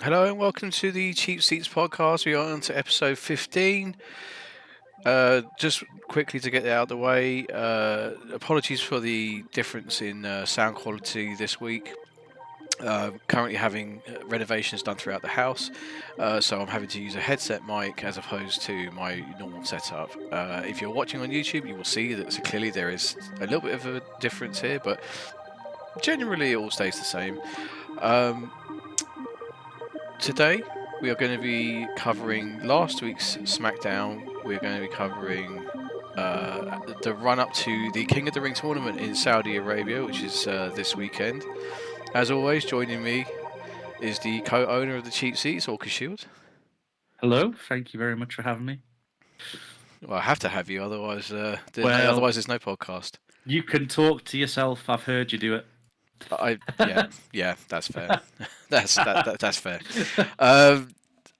Hello and welcome to the Cheap Seats podcast. We are on to episode 15. Just quickly to get it out of the way, apologies for the difference in sound quality this week. Currently having renovations done throughout the house, so I'm having to use a headset mic as opposed to my normal setup. If you're watching on YouTube, you will see that clearly there is a little bit of a difference here, but generally it all stays the same. Um, Today, we are going to be covering last week's SmackDown. We're going to be covering the run up to the King of the Ring tournament in Saudi Arabia, which is this weekend. As always, joining me is the co-owner of the Cheap Seats, Orca Shield. Hello, thank you very much for having me. Well, I have to have you, otherwise, Well, otherwise there's no podcast. you can talk to yourself. I've heard you do it. Yeah, that's fair. That's fair.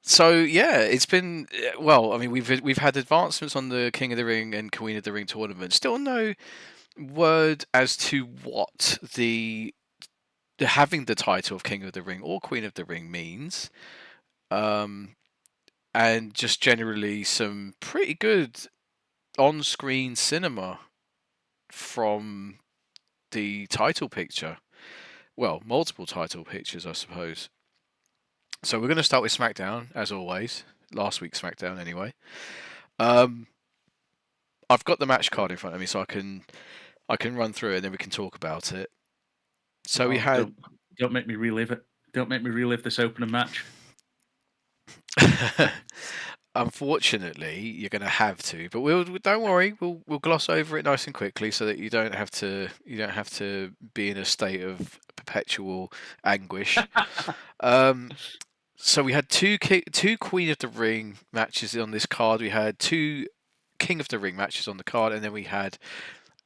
So yeah, it's been well. I mean, we've had advancements on the King of the Ring and Queen of the Ring tournament. Still no word as to what the having the title of King of the Ring or Queen of the Ring means. And just generally some pretty good on-screen cinema from the title picture. Well, multiple title pictures, I suppose. So we're going to start with SmackDown, as always. Last week's SmackDown, anyway. I've got the match card in front of me, so I can run through it, and then we can talk about it. So we had. Don't make me relive it. Don't make me relive this opening match. Unfortunately, you're going to have to, but don't worry. We'll gloss over it nice and quickly, so that you don't have to be in a state of perpetual anguish. So we had two Queen of the Ring matches on this card. We had two King of the Ring matches on the card, and then we had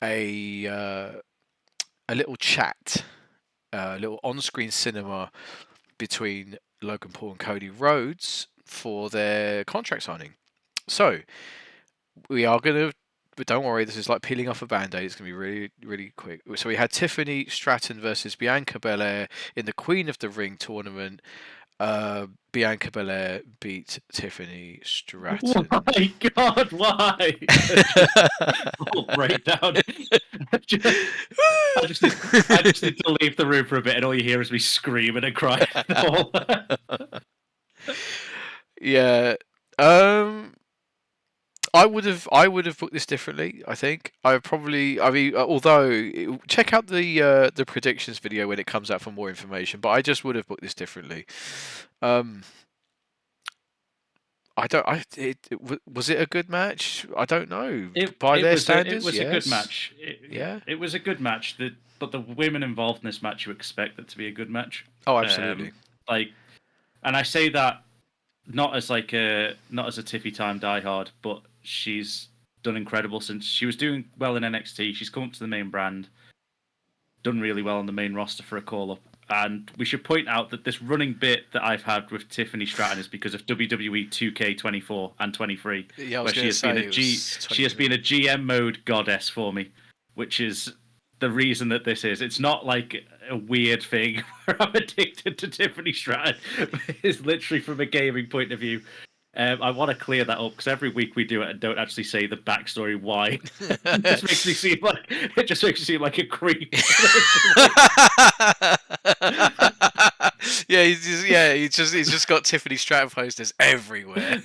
a little chat, a little on-screen cinema between Logan Paul and Cody Rhodes for their contract signing. So we are gonna. But don't worry, this is like peeling off a band-aid. It's going to be really, really quick. So we had Tiffany Stratton versus Bianca Belair in the Queen of the Ring tournament. Bianca Belair beat Tiffany Stratton. Oh my God, why? Full breakdown. I just need to leave the room for a bit, and all you hear is me screaming and crying. Yeah. I would have booked this differently. I think although check out the predictions video when it comes out for more information. But I just would have booked this differently. I don't. Was it a good match? I don't know. By their standards, it was yes. a good match. It was a good match. But the women involved in this match, you expect it to be a good match. Oh, absolutely. And I say that not as a Tiffy time diehard, but she's done incredible since she was doing well in NXT. She's come up to the main brand, done really well on the main roster for a call up. And we should point out that this running bit that I've had with Tiffany Stratton is because of WWE 2K24 and 23, Yeah, where she has been a GM mode goddess for me, which is the reason that this is. It's not like a weird thing where I'm addicted to Tiffany Stratton. It's literally from a gaming point of view. I want to clear that up because every week we do it and don't actually say the backstory why. It just makes me seem like a creep. He's just got Tiffany Stratton posters everywhere.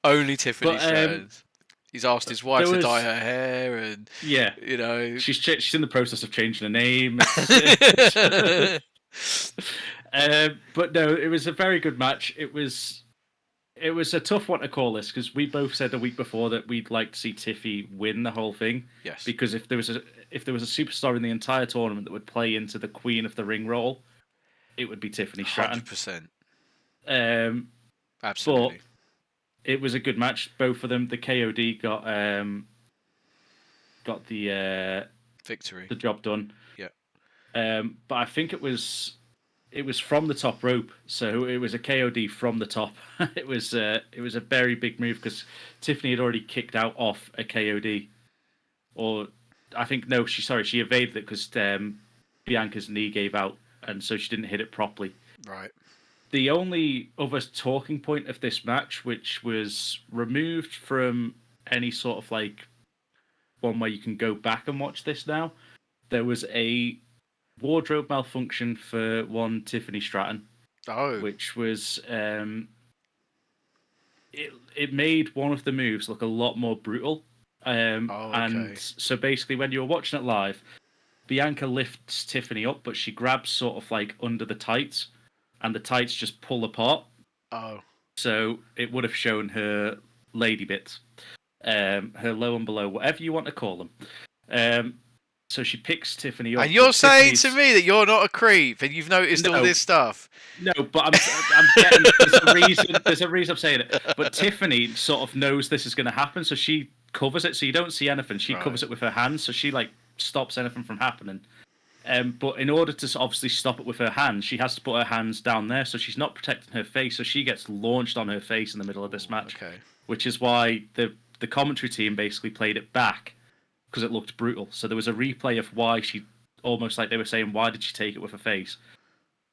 Only Tiffany Stratton. He's asked his wife to dye her hair, and she's in the process of changing her name. But no, it was a very good match. It was a tough one to call this because we both said a week before that we'd like to see Tiffy win the whole thing. Yes. Because if there was a superstar in the entire tournament that would play into the Queen of the Ring role, it would be Tiffany Stratton. 100%. Absolutely. But it was a good match. Both of them. The KOD got the victory, the job done. Yeah. But I think it was from the top rope, so it was a KOD from the top. It was a very big move because Tiffany had already kicked out off a KOD, or I think no, she evaded it because Bianca's knee gave out, and so she didn't hit it properly. Right. The only other talking point of this match, which was removed from any sort of like one where you can go back and watch this now, there was a wardrobe malfunction for one Tiffany Stratton. Oh. Which was it made one of the moves look a lot more brutal. And so basically, when you were watching it live, Bianca lifts Tiffany up, but she grabs sort of like under the tights, and the tights just pull apart. Oh. So it would have shown her lady bits, her low and below, whatever you want to call them. So she picks Tiffany up. And you're saying to me that you're not a creep and you've noticed all this stuff? No, but I'm getting there's a reason I'm saying it. But Tiffany sort of knows this is going to happen, so she covers it. So you don't see anything. She covers it with her hands, so she like stops anything from happening. But in order to obviously stop it with her hands, she has to put her hands down there, so she's not protecting her face. So she gets launched on her face in the middle of this match, which is why the commentary team basically played it back because it looked brutal. So there was a replay of why she almost like they were saying, why did she take it with her face?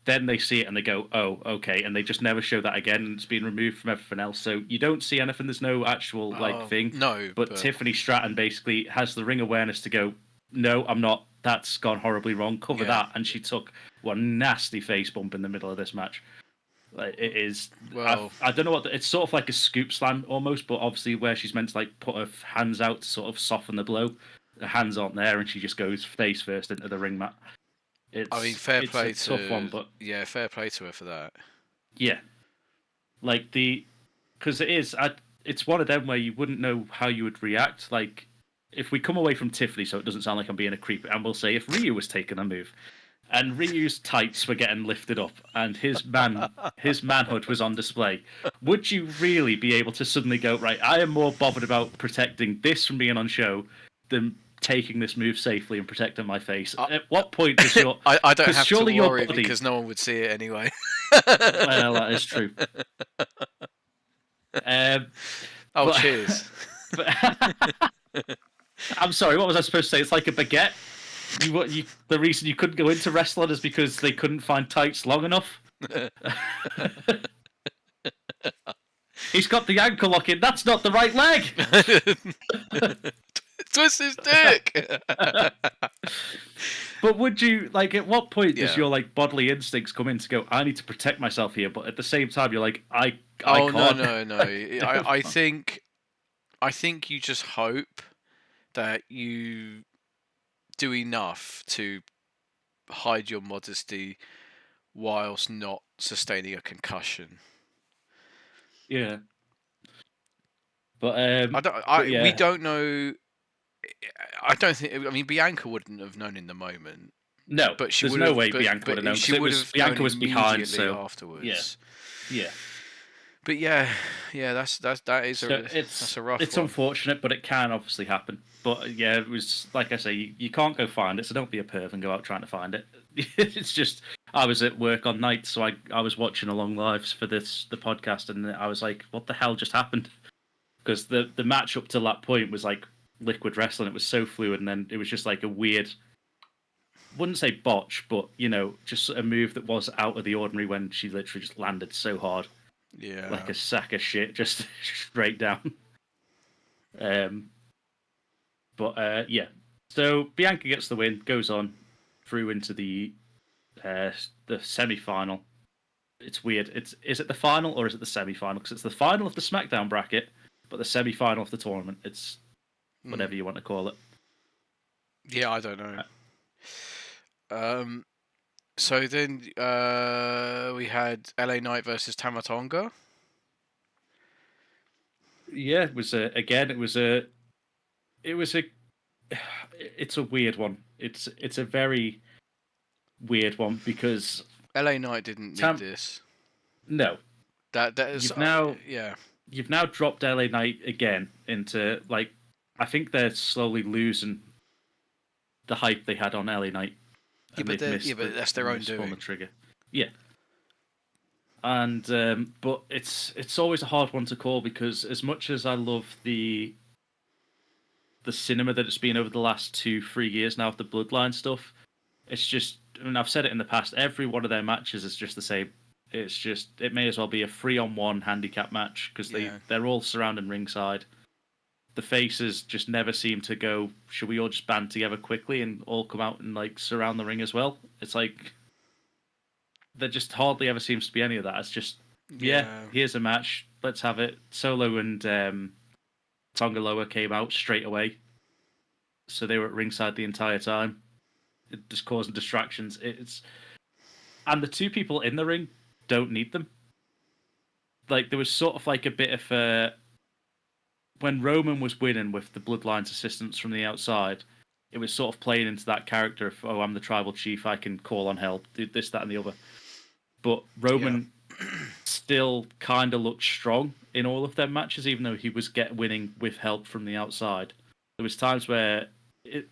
Then they see it and they go, oh, okay, and they just never show that again. And it's been removed from everything else, so you don't see anything. There's no actual thing. No, but Tiffany Stratton basically has the ring awareness to go, no, I'm not. That's gone horribly wrong. Cover that, and she took one nasty face bump in the middle of this match. Like it is. Well, I don't know what it's sort of like a scoop slam almost, but obviously where she's meant to like put her hands out to sort of soften the blow, the hands aren't there, and she just goes face first into the ring mat. Fair play to tough one, but fair play to her for that. Yeah, like because it's one of them where you wouldn't know how you would react. Like if we come away from Tiffany, so it doesn't sound like I'm being a creep, and we'll say if Ryu was taking a move, and Ryu's tights were getting lifted up, and his manhood was on display, would you really be able to suddenly go, right, I am more bothered about protecting this from being on show than taking this move safely and protecting my face? At what point does your... I don't have to worry because no one would see it anyway. Well, that is true. Cheers. I'm sorry, what was I supposed to say? It's like a baguette. The reason you couldn't go into wrestling is because they couldn't find tights long enough. He's got the ankle lock in. That's not the right leg. Twist his dick. But would you at what point does your bodily instincts come in to go, I need to protect myself here, but at the same time you're like, I can't. No. I think you just hope that you do enough to hide your modesty whilst not sustaining a concussion. Yeah. But we don't know. I don't think. I mean, Bianca wouldn't have known in the moment. No, but there's no way Bianca would have known. Bianca was behind, so afterwards. Yeah. But that's a rough. It's unfortunate, but it can obviously happen. But yeah, it was like I say, you can't go find it, so don't be a perv and go out trying to find it. It's just I was at work on night, so I was watching along lives for the podcast, and I was like, what the hell just happened? Because the match up to that point was like liquid wrestling. It was so fluid, and then it was just like a weird, wouldn't say botch, but just a move that was out of the ordinary when she literally just landed so hard. Yeah, like a sack of shit, just straight down. So Bianca gets the win, goes on through into the semi-final. It's weird. Is it the final or is it the semi-final? Because it's the final of the SmackDown bracket, but the semi-final of the tournament. It's whatever you want to call it. Yeah, I don't know. So then we had LA Knight versus Tama Tonga. Yeah, it was a weird one. It's a very weird one because LA Knight didn't need this. No, that is You've now dropped LA Knight again into I think they're slowly losing the hype they had on LA Knight. But that's their own doing. The trigger. Yeah. And but it's always a hard one to call because as much as I love the cinema that it's been over the last 2-3 years now of the Bloodline stuff, it's just, I've said it in the past, every one of their matches is just the same. It's just, it may as well be a 3-on-1 handicap match because they're all surrounding ringside. The faces just never seem to go, should we all just band together quickly and all come out and like surround the ring as well? It's like, there just hardly ever seems to be any of that. It's just, here's a match, let's have it. Solo and Tonga Loa came out straight away, so they were at ringside the entire time, just causing distractions. And the two people in the ring don't need them. Like, there was sort of like a bit of when Roman was winning with the Bloodline's assistance from the outside, it was sort of playing into that character of, oh, I'm the tribal chief, I can call on help, do this, that, and the other. But Roman still kind of looked strong in all of their matches, even though he was winning with help from the outside. There was times where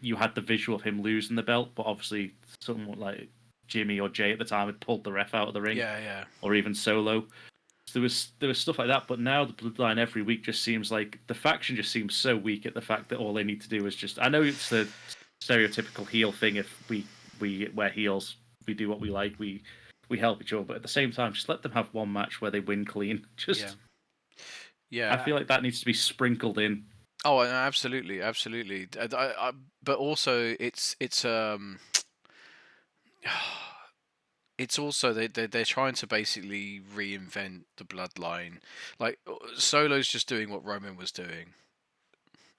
you had the visual of him losing the belt, but obviously someone like Jimmy or Jay at the time had pulled the ref out of the ring, or even Solo. So there was stuff like that, but now the Bloodline every week just seems like the faction just seems so weak at the fact that all they need to do is just. I know it's the stereotypical heel thing. If we're heels, we do what we like, we help each other, but at the same time, just let them have one match where they win clean. Just I feel like that needs to be sprinkled in. Oh, absolutely. But also, it's it's also they're trying to basically reinvent the Bloodline. Like Solo's just doing what Roman was doing.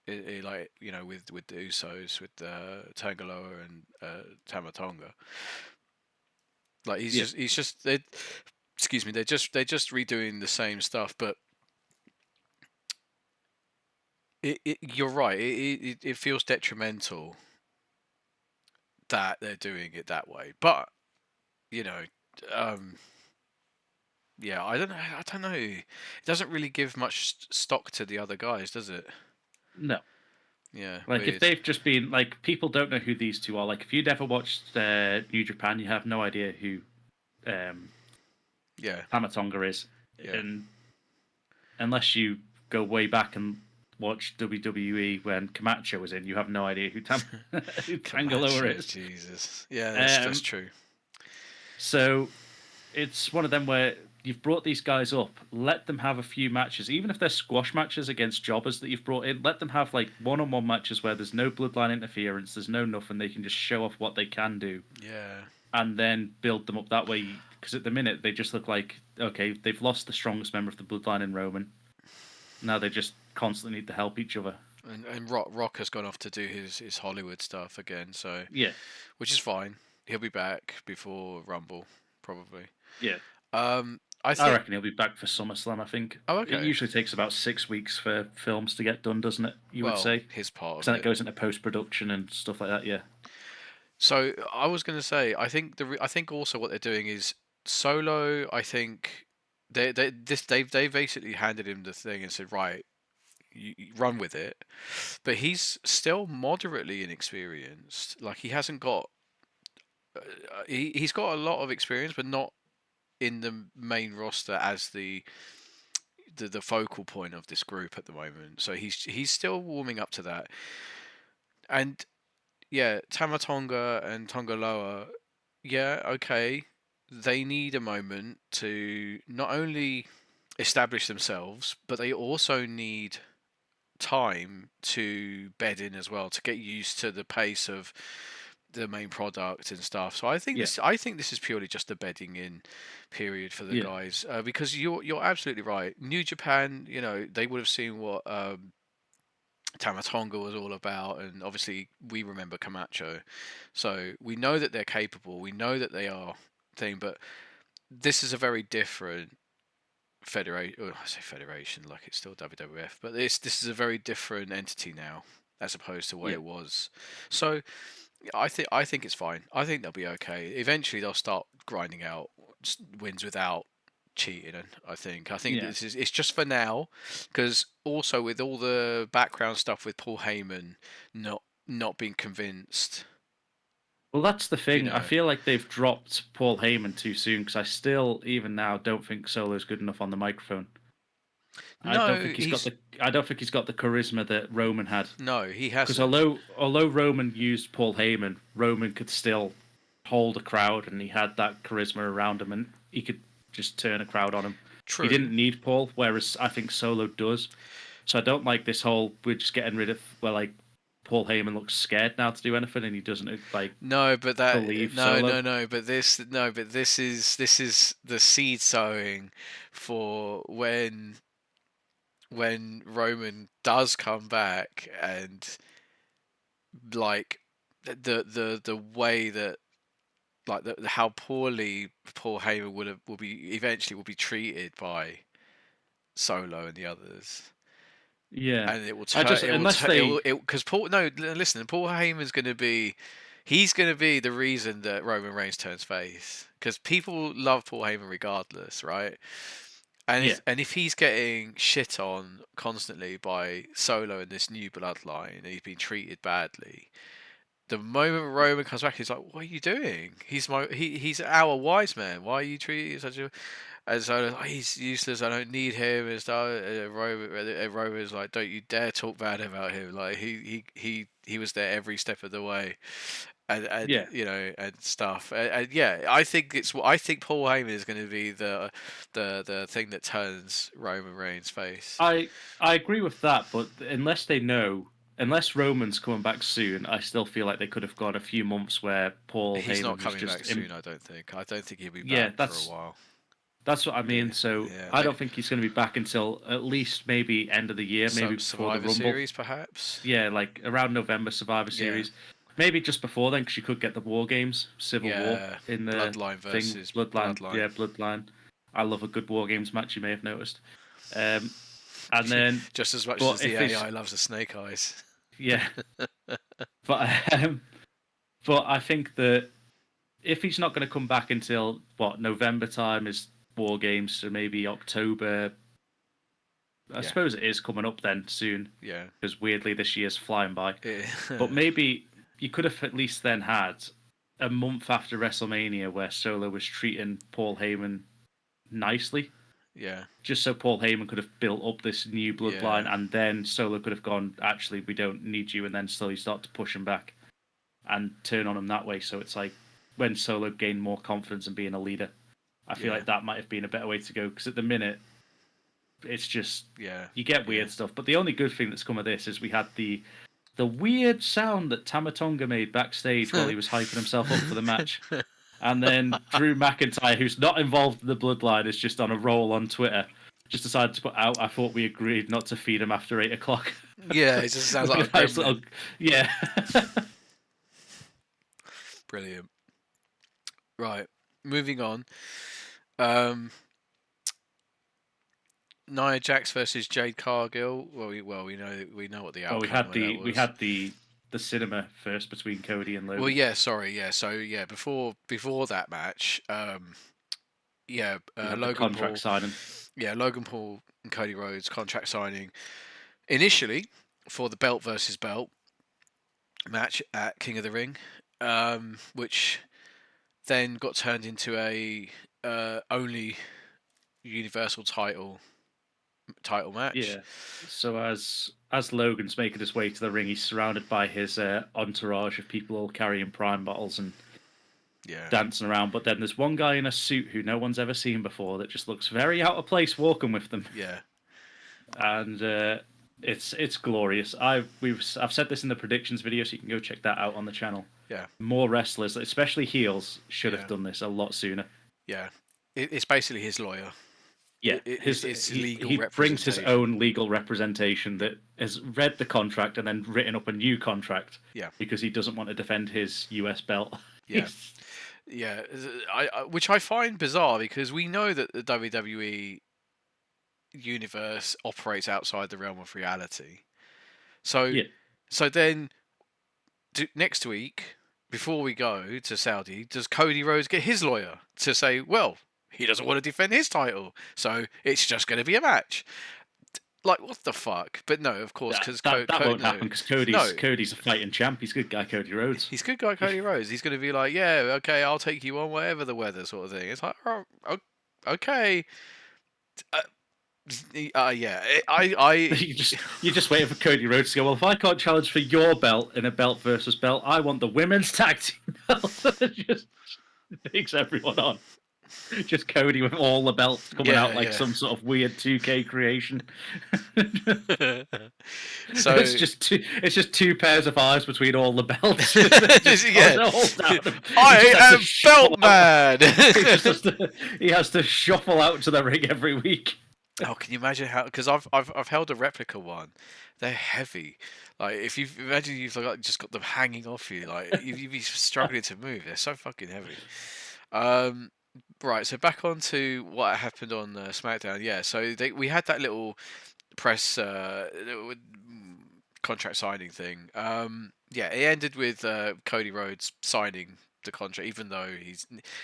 Like, you know, with the Usos, with Tonga Loa and Tama Tonga. Like he's just they're just redoing the same stuff, but you're right. It feels detrimental that they're doing it that way. But you know, I don't know. It doesn't really give much stock to the other guys, does it? No. Yeah. Like weird. if they've just been like, people don't know who these two are. Like if you'd ever watched New Japan, you have no idea who Tama Tonga is, and unless you go way back and watch WWE when Camacho was in, you have no idea who Tonga Loa is. Jesus, that's true. So it's one of them where you've brought these guys up, let them have a few matches, even if they're squash matches against jobbers that you've brought in. Let them have like one-on-one matches where there's no Bloodline interference, there's no nothing. They can just show off what they can do. Yeah. And then build them up that way. Because at the minute they just look like, okay, they've lost the strongest member of the Bloodline in Roman. Now they just constantly need to help each other. And Rock has gone off to do his Hollywood stuff again, so which is fine. He'll be back before Rumble, probably. Yeah. I reckon he'll be back for SummerSlam, I think. Oh, okay. It usually takes about 6 weeks for films to get done, doesn't it? You would say? His part of it. Then it goes into post-production and stuff like that, yeah. So I was going to say, I think also what they're doing is Solo. I think they basically handed him the thing and said, right, you run with it, but he's still moderately inexperienced. Like he hasn't got, he's got a lot of experience, but not in the main roster as the focal point of this group at the moment. So he's still warming up to that, and. Yeah, Tama Tonga and Tonga Loa, okay. They need a moment to not only establish themselves, but they also need time to bed in as well, to get used to the pace of the main product and stuff. So I think this is purely just a bedding in period for the guys, because you're absolutely right. New Japan, you know, they would have seen what Tama Tonga was all about, and obviously we remember Camacho, so we know that they're capable, we know that they are thing, but this is a very different federation. I say federation like it's still WWF, but this is a very different entity now as opposed to what it was. So I think it's fine. I think they'll be okay. Eventually they'll start grinding out wins without cheating. I think it's just for now, because also with all the background stuff with Paul Heyman not being convinced. Well, that's the thing. I feel like they've dropped Paul Heyman too soon, because I still, even now, don't think Solo's good enough on the microphone. I don't think he's got the charisma that Roman had. No, he hasn't. Because although Roman used Paul Heyman, Roman could still hold a crowd, and he had that charisma around him, and he could just turn a crowd on him. True. He didn't need Paul, whereas I think Solo does. So I don't like this whole we're just getting rid of like Paul Heyman looks scared now to do anything, and he doesn't like. No, but that believe no, Solo. no. But this is the seed sowing for when Roman does come back, and like the way that like how poorly Paul Heyman will be treated by Solo and the others. Yeah, And it will turn. Because Paul. No, listen. Paul Heyman's he's going to be the reason that Roman Reigns turns face. Because people love Paul Heyman regardless, right? And if he's getting shit on constantly by Solo in this new bloodline, and he's been treated badly, the moment Roman comes back, he's like, "What are you doing? He's our wise man. Why are you treating such a?" And so he's useless. I don't need him. And stuff. Roman's like, "Don't you dare talk bad about him. Like he was there every step of the way." And you know, and stuff. And yeah, I think Paul Heyman is going to be the thing that turns Roman Reigns face. I agree with that, but unless Roman's coming back soon, I still feel like they could have got a few months where Paul He's Heyman not coming was just back soon. I don't think he'll be back for a while. That's what I mean. So I don't think he's going to be back until at least maybe end of the year, maybe before the Rumble Series, perhaps. Yeah, like around November Survivor Series. Maybe just before then, because you could get the War Games, Civil War in the Bloodline versus Bloodline. Yeah, Bloodline. I love a good War Games match. You may have noticed. And then just as much as the AI loves the Snake Eyes. Yeah, but I think that if he's not going to come back until November time is War Games, so maybe October. I suppose it is coming up then soon. Yeah, because weirdly this year's flying by. But maybe you could have at least then had a month after WrestleMania where Solo was treating Paul Heyman nicely. Yeah. Just so Paul Heyman could have built up this new bloodline, and then Solo could have gone, actually, we don't need you, and then slowly start to push him back and turn on him that way. So it's like when Solo gained more confidence in being a leader. I feel like that might have been a better way to go, because at the minute, it's just, you get weird stuff. But the only good thing that's come of this is we had the weird sound that Tama Tonga made backstage while he was hyping himself up for the match. And then Drew McIntyre, who's not involved in the bloodline, is just on a roll on Twitter. Just decided to put out, I thought we agreed not to feed him after 8 o'clock. Yeah, it just sounds like a nice little, yeah. Brilliant. Right, moving on. Nia Jax versus Jade Cargill. Well, we know what the outcome. We had the cinema first between Cody and Logan. Well, yeah, sorry, yeah. So yeah, before that match, Logan contract Paul signing. Yeah, Logan Paul and Cody Rhodes contract signing initially for the belt versus belt match at King of the Ring, which then got turned into a only Universal title match. Yeah. So as Logan's making his way to the ring, he's surrounded by his entourage of people all carrying prime bottles and dancing around. But then there's one guy in a suit who no one's ever seen before that just looks very out of place walking with them. Yeah. And it's glorious. I've said this in the predictions video, so you can go check that out on the channel. Yeah. More wrestlers, especially heels, should have done this a lot sooner. Yeah. It's basically his lawyer. Yeah, he brings his own legal representation that has read the contract and then written up a new contract. Yeah, because he doesn't want to defend his US belt. Yeah, yeah. Which I find bizarre, because we know that the WWE universe operates outside the realm of reality. So then next week, before we go to Saudi, does Cody Rhodes get his lawyer to say, well, he doesn't want to defend his title, so it's just going to be a match? Like, what the fuck? But no, of course, because that won't happen, because Cody's a fighting champ. He's a good guy, Cody Rhodes. He's a good guy, Cody Rhodes. He's going to be like, yeah, okay, I'll take you on whatever the weather, sort of thing. It's like, oh, okay. You're just waiting for Cody Rhodes to go, well, if I can't challenge for your belt in a belt versus belt, I want the women's tag team belt. It just takes everyone on. Just Cody with all the belts coming Yeah, out like yeah. some sort of weird 2K creation. So it's just two pairs of eyes between all the belts. yeah. I I am Belt Man. He has to shuffle out to the ring every week. Oh, can you imagine how? Because I've held a replica one. They're heavy. Like if you imagine you've like just got them hanging off you, like you'd be struggling to move. They're so fucking heavy. Right. So back on to what happened on SmackDown. Yeah. So we had that little press contract signing thing. Yeah, it ended with Cody Rhodes signing the contract, even though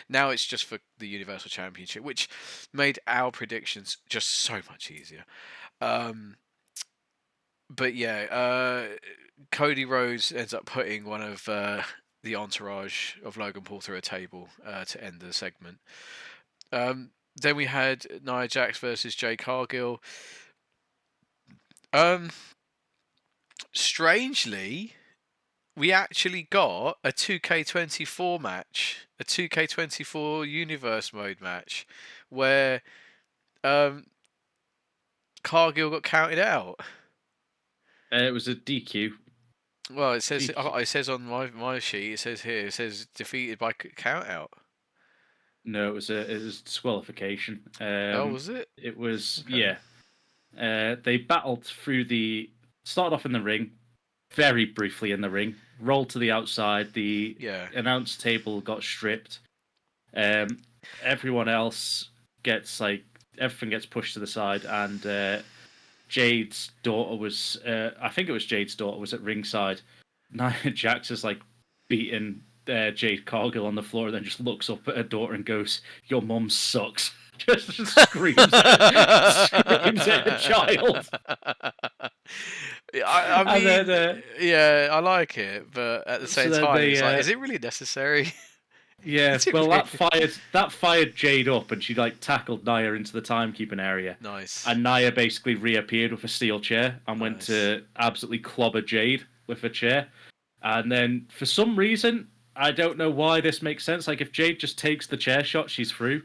now it's just for the Universal Championship, which made our predictions just so much easier. But yeah, Cody Rhodes ends up putting one of the entourage of Logan Paul through a table to end the segment. Then we had Nia Jax versus Jade Cargill. Strangely, we actually got a 2K24 match, a 2K24 Universe mode match, where Cargill got counted out. It was a DQ. Well, it says on my sheet. It says defeated by count out. No, it was disqualification. Oh, was it? It was Okay. yeah. They battled through started off in the ring, very briefly in the ring, rolled to the outside. The announce table got stripped. Everyone else everything gets pushed to the side, and Jade's daughter was, I think it was Jade's daughter was at ringside. Nia Jax is like beating Jade Cargill on the floor, and then just looks up at her daughter and goes, "Your mum sucks." Just screams at a child. I mean, yeah, I like it, but at the same time, it's like, is it really necessary? Yeah, well, that fired Jade up, and she like tackled Nia into the timekeeping area. Nice. And Nia basically reappeared with a steel chair and went to absolutely clobber Jade with a chair. And then for some reason, I don't know why this makes sense. Like if Jade just takes the chair shot, she's through.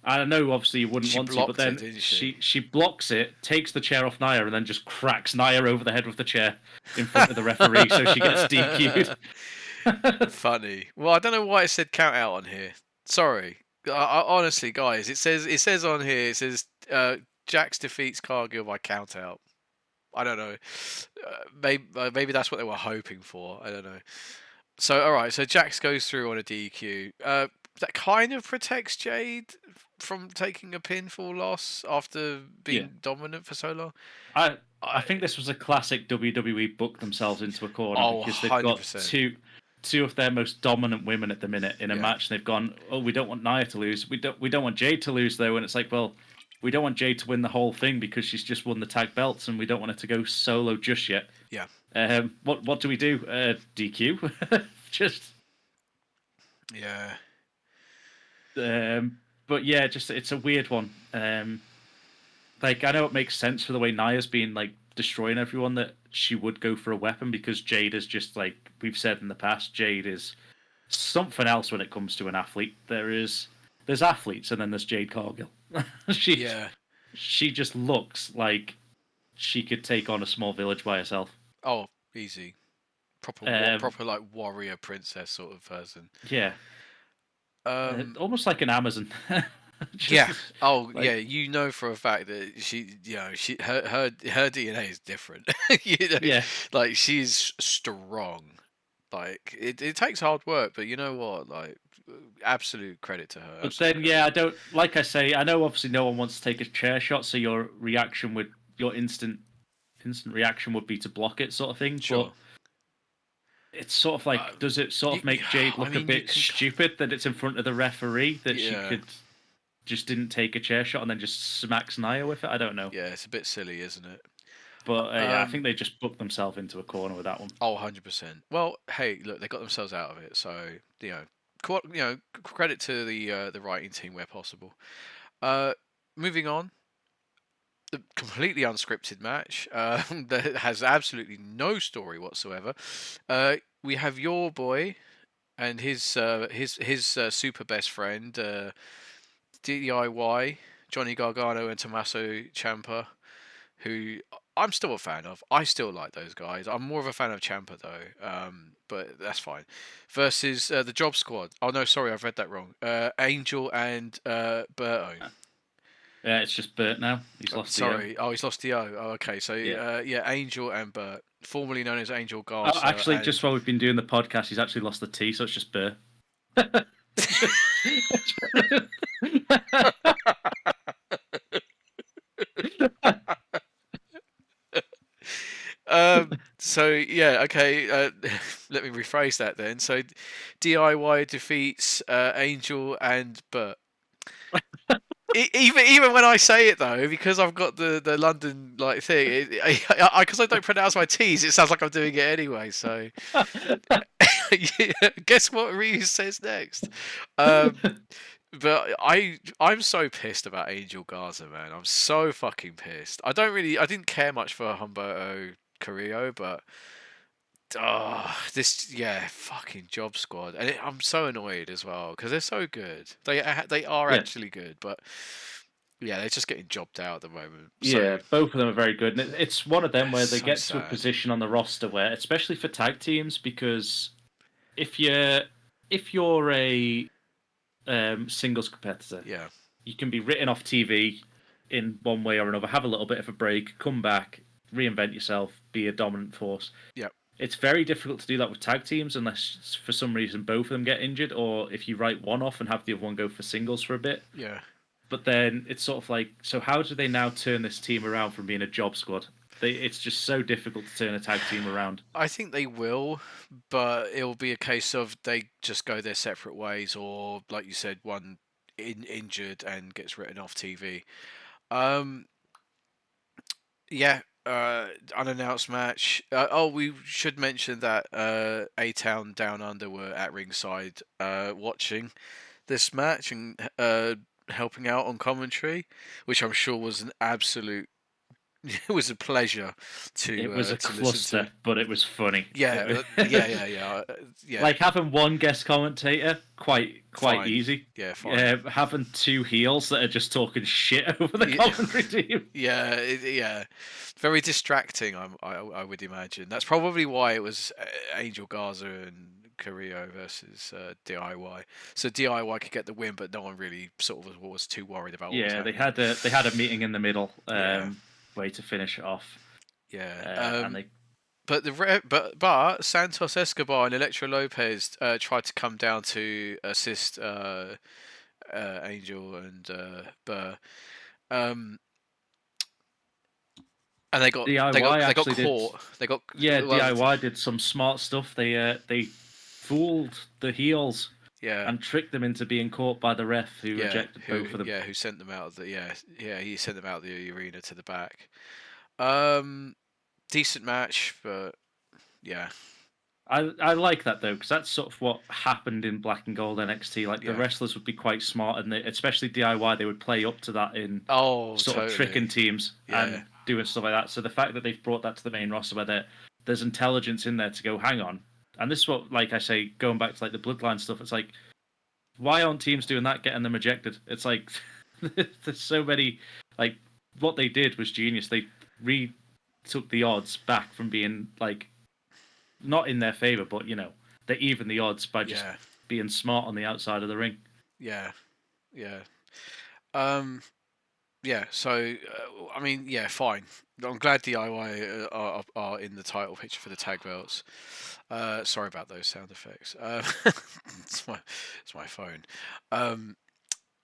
I know obviously you wouldn't want to, but then she blocks it, takes the chair off Nia, and then just cracks Nia over the head with the chair in front of the referee, so she gets DQ'd. Funny. Well, I don't know why it said count out on here. Sorry. Honestly, guys, it says on here, it says Jax defeats Cargill by count out. I don't know. Maybe that's what they were hoping for. I don't know. So all right, so Jax goes through on a DQ. That kind of protects Jade from taking a pinfall loss after being dominant for so long. I think this was a classic WWE book themselves into a corner because they've 100%. got two of their most dominant women at the minute in a match. And they've gone, oh, we don't want Nia to lose. We don't want Jade to lose though. And it's like, well, we don't want Jade to win the whole thing because she's just won the tag belts, and we don't want her to go solo just yet. Yeah. What do we do? DQ. Just. Yeah. But yeah, just it's a weird one. Like I know it makes sense for the way Nia's been like destroying everyone that she would go for a weapon, because Jade is just like we've said in the past, Jade is something else when it comes to an athlete. There's athletes, and then there's Jade Cargill. She just looks like she could take on a small village by herself. Oh, easy. Proper like warrior princess sort of person. Yeah. Almost like an Amazon. Yeah. Oh, like, yeah. You know for a fact that her DNA is different. Yeah. Like she's strong. Like it takes hard work, but you know what? Like absolute credit to her. But then, I don't. Like I say, I know obviously no one wants to take a chair shot, so your instant reaction would be to block it, sort of thing. Sure. But it's sort of like, does it sort of make Jade look a bit stupid that it's in front of the referee that she just didn't take a chair shot and then just smacks Nia with it? I don't know. Yeah, it's a bit silly, isn't it? But I think they just booked themselves into a corner with that one. Oh, 100%. Well, hey, look, they got themselves out of it, so credit to the writing team where possible. Moving on, the completely unscripted match that has absolutely no story whatsoever. We have your boy and his super best friend DIY, Johnny Gargano and Tommaso Ciampa, who I'm still a fan of. I still like those guys. I'm more of a fan of Ciampa though, but that's fine. Versus the Job Squad. Oh no, sorry, I've read that wrong. Angel and Berto. Yeah, it's just Bert now. He's lost Sorry, he's lost the O. Oh, okay, so Yeah. Angel and Bert, formerly known as Angel the O. Oh, Garza. actually, just while we've been doing the podcast, he's actually lost the T, so it's just Bert. So yeah, okay. Let me rephrase that then. So DIY defeats Angel and Bert. Even when I say it though, because I've got the London like thing, because I don't pronounce my T's, it sounds like I'm doing it anyway. So guess what Ryu says next? But I'm so pissed about Angel Garza, man. I'm so fucking pissed. I didn't care much for Humberto Carrillo, but fucking Job Squad, and I'm so annoyed as well because they're so good. They are actually good, but yeah, they're just getting jobbed out at the moment. Yeah, both of them are very good, and it's one of them where they so get sad. to a position on the roster where, especially for tag teams, because if you're a singles competitor, yeah, you can be written off TV in one way or another, have a little bit of a break, come back, reinvent yourself, be a dominant force. yeah. It's very difficult to do that with tag teams unless for some reason both of them get injured, or if you write one off and have the other one go for singles for a bit. Yeah. But then it's sort of like, so how do they now turn this team around from being a job squad? It's just so difficult to turn a tag team around. I think they will, but it'll be a case of they just go their separate ways, or like you said, one injured and gets written off TV. Yeah, unannounced match. We should mention that A-Town Down Under were at ringside watching this match and helping out on commentary, which I'm sure was an absolute. It was a pleasure to. It was a to cluster, but it was funny. Yeah, yeah. Like having one guest commentator, quite Fine. easy. Yeah, fine. Having two heels that are just talking shit over the commentary team. Yeah. Very distracting. I would imagine that's probably why it was Angel Garza and Carrillo versus DIY. So DIY could get the win, but no one really sort of was too worried about. Yeah, they had a meeting in the middle. Way to finish it off. Yeah. And they... But Santos Escobar and Electro Lopez tried to come down to assist Angel and Burr. And they got caught. DIY did some smart stuff. They fooled the heels. Yeah. And tricked them into being caught by the ref who rejected both of them. Yeah, who sent them out of the he sent them out of the arena to the back. Decent match, but yeah. I like that though, because that's sort of what happened in Black and Gold NXT. Like the wrestlers would be quite smart, and especially DIY, they would play up to that in of tricking teams and doing stuff like that. So the fact that they've brought that to the main roster, where there's intelligence in there to go, hang on. And this is what, like I say, going back to like the Bloodline stuff, it's like, why aren't teams doing that, getting them ejected? It's like, there's so many, like, what they did was genius. They took the odds back from being, like, not in their favour, but, they even the odds by just being smart on the outside of the ring. Yeah. So, I mean, fine. I'm glad DIY are in the title picture for the tag belts. Sorry about those sound effects. It's my phone.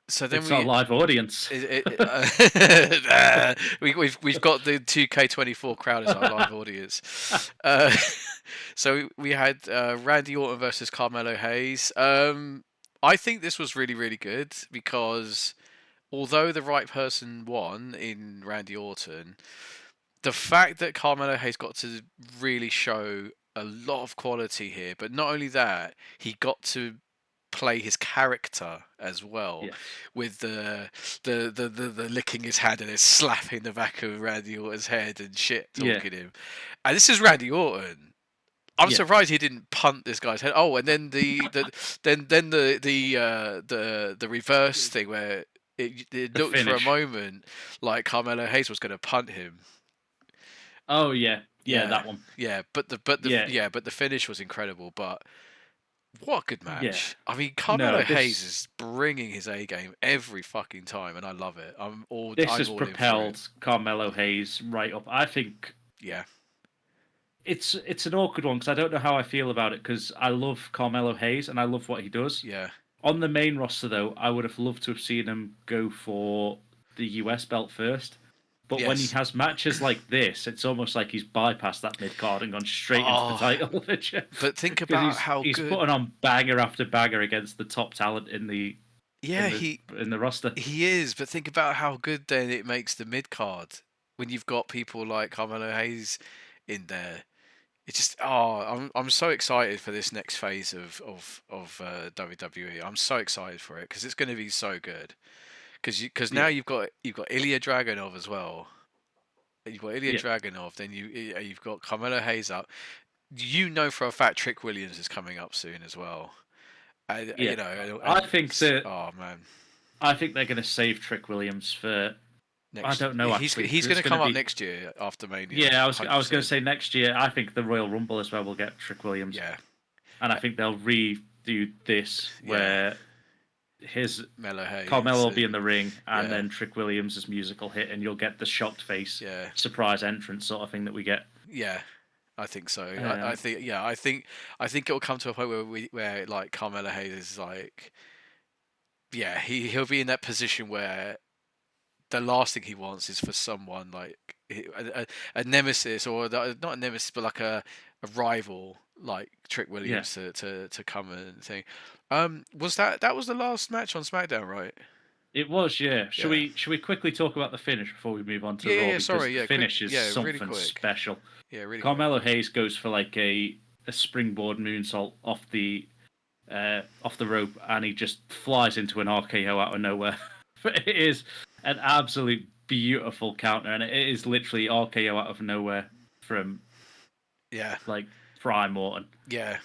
So then it's our live audience. We've got the 2K24 crowd as our live audience. So we had Randy Orton versus Carmelo Hayes. I think this was really, really good because although the right person won in Randy Orton, the fact that Carmelo Hayes got to really show a lot of quality here, but not only that, he got to play his character as well, with the licking his hand and then slapping the back of Randy Orton's head and shit talking him. And this is Randy Orton. I'm surprised he didn't punt this guy's head. Oh, and then the reverse thing where It The looked for a finish. moment like Carmelo Hayes was going to punt him. Oh yeah, that one. Yeah, but the finish was incredible. But what a good Yeah. match! I mean, No, Carmelo Hayes is bringing his A game every fucking time, and I love it. this I'm has all in for it. propelled Carmelo Hayes right up. I think Yeah, it's an awkward one because I don't know how I feel about it because I love Carmelo Hayes and I love what he does. yeah, On the main roster, though, I would have loved to have seen him go for the US belt first. But when he yes. has matches like this, it's almost like he's bypassed that mid card and gone straight into the Oh, title but think because about how he's good. putting on banger after banger against the top talent Yeah, in the roster. he is. But think about how good then it makes the mid card when you've got people like Carmelo Hayes in there. It's just I'm so excited for this next phase of WWE. I'm so excited for it because it's going to be so good. Because now Yeah, you've got Ilya Dragunov as well. You've got Ilya yeah, Dragunov. Then you've got Carmelo Hayes up. You know for a fact Trick Williams is coming up soon as well. yeah. I And think that oh man, I think they're going to save Trick Williams for. I don't know actually he's because going it's to going to come up be. next year after Mania. Yeah, I was going to 100%. say next year. I think the Royal Rumble as well will get Trick Williams, Yeah, and I think they'll redo this yeah. where his Mellow Hayes Carmelo will be in and the ring, and yeah, then Trick Williams' musical hit, and you'll get the shocked face yeah, surprise entrance sort of thing that we get. yeah. I think so. I Um, think yeah. I think it will come to a point where like Carmelo Hayes is like yeah he'll be in that position where the last thing he wants is for someone like a nemesis or not a nemesis but like a rival like Trick yeah, Williams to come and thing. Was that was the last match on SmackDown, right? it was. Yeah, should Yeah. we quickly talk about the finish before we move on to Yeah, Raw yeah. because Sorry, the yeah. Quick. finish is Yeah, really something quick. special. Yeah, really quick. Carmelo Hayes goes for like a springboard moonsault off the rope, and he just flies into an RKO out of nowhere. It is an absolute beautiful counter, and it is literally RKO out of nowhere from Yeah, like Prime Morton. yeah.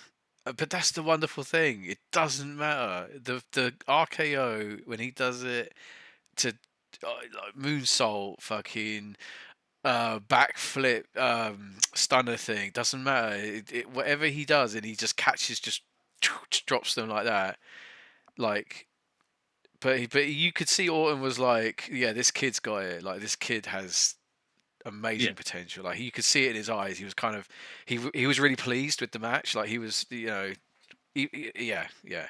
But that's the wonderful thing. It doesn't matter. The RKO when he does it to like moonsault, fucking backflip, stunner thing doesn't matter. Whatever he does, and he just catches, just drops them like that. Like, but you could see Orton was like, yeah, this kid's got it. Like this kid has Yeah, amazing potential. Like you could see it in his eyes. He was kind of he was really pleased with the match. Like he was, yeah, yeah,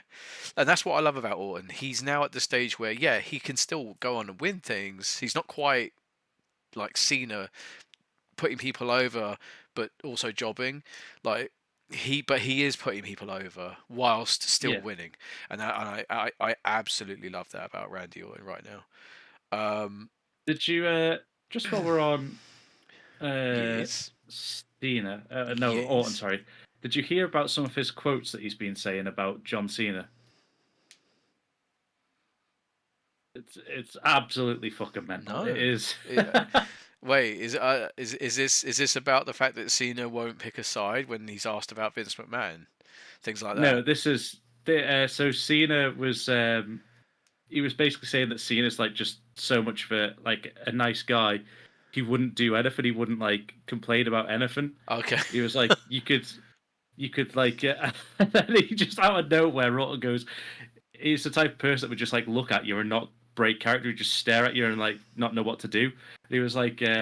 and that's what I love about Orton. He's now at the stage where yeah, he can still go on and win things. He's not quite like Cena putting people over, but also jobbing. Like but he is putting people over whilst still yeah. winning, and I absolutely love that about Randy Orton right now. Did you just while we're on uh Yes, Cena? No, Orton. yes, Sorry. Did you hear about some of his quotes that he's been saying about John Cena? It's absolutely fucking mental. It no. is. Yeah. Wait, is this about the fact that Cena won't pick a side when he's asked about Vince McMahon, things like No, that? this is so Cena was he was basically saying that Cena's like just so much of a nice guy. He wouldn't do anything. He wouldn't like complain about anything. Okay. He was like you could like and then he just out of nowhere Rotten goes. He's the type of person that would just like look at you and not break character. He'd just stare at you and like not know what to do. He was like you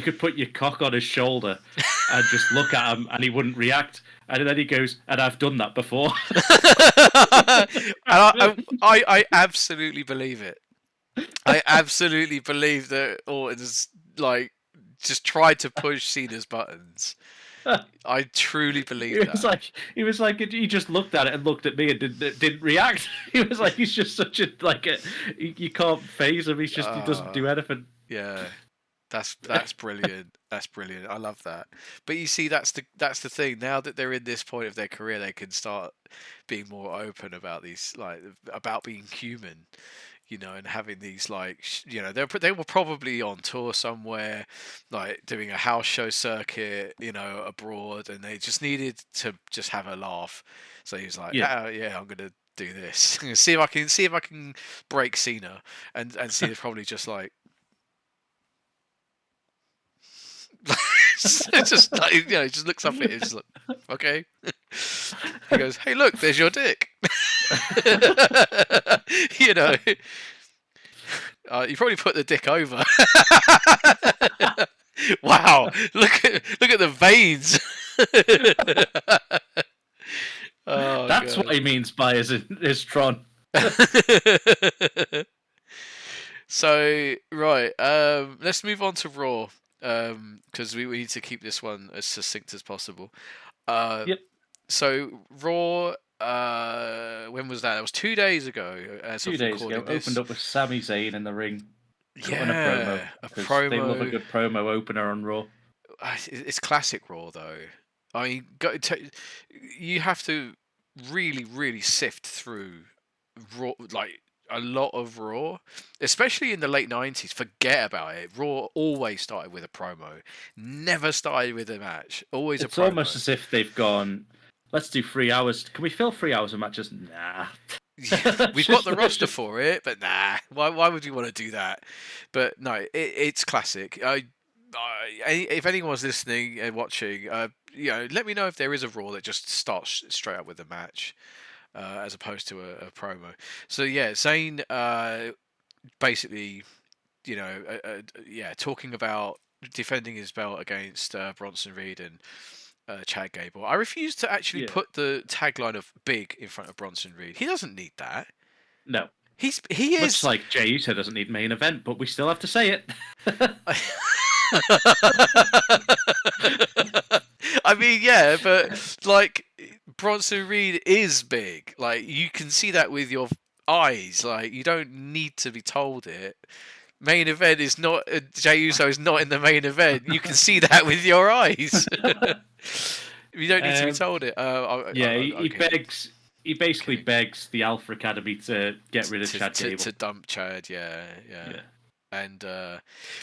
could put your cock on his shoulder and just look at him and he wouldn't react. And then he goes, and I've done that before. And I absolutely believe it. I absolutely believe that Orton's like just tried to push Cena's buttons. I truly believe that. He was like he just looked at it and looked at me and didn't react. He was like he's just such a you can't phase him. He doesn't do anything. Yeah, that's brilliant. That's brilliant. I love that. But you see, that's the thing. Now that they're in this point of their career, they can start being more open about these, like about being human, and having these like, they were probably on tour somewhere, like doing a house show circuit, abroad, and they just needed to just have a laugh. So he was like, Yeah, yeah, I'm gonna do this. see if I can break Cena, and Cena's probably just like. Just like, you know, just looks up at it, just like, okay. He goes, "Hey, look, there's your dick." You know, you probably put the dick over. Wow, look at the veins. Oh, That's God. what he means by his Tron. So right, let's move on to Raw, because we need to keep this one as succinct as possible. Yep. So Raw, when was that? It was 2 days ago, as 2 of days ago, recording this. opened up with Sami Zayn in the ring, cutting a Yeah, promo because they love a good promo opener on Raw. It's classic Raw, though. I mean, you have to really, really sift through Raw, like a lot of Raw, especially in the late '90s. Forget about it. Raw always started with a promo, never started with a match. Always It's a promo. almost as if they've gone, let's do 3 hours. Can we fill 3 hours of matches? Nah. We've got the roster for it, but nah. Why would you want to do that? But no, it's classic. If anyone's listening and watching, let me know if there is a Raw that just starts straight up with a match, as opposed to a promo. So yeah, Zayn, basically, talking about defending his belt against Bronson Reed and Chad Gable. I refuse to actually put the tagline of "big" in front of Bronson Reed. He doesn't need that. No. He is much like Jey Uso doesn't need main event, but we still have to say it. I mean, yeah, but like Bronson Reed is big. Like you can see that with your eyes. Like you don't need to be told it. Main event is not Jey Uso is not in the main event. You can see that with your eyes. You don't need to be told it. He basically begs the Alpha Academy to get rid of Chad Gable. To dump Chad, yeah. And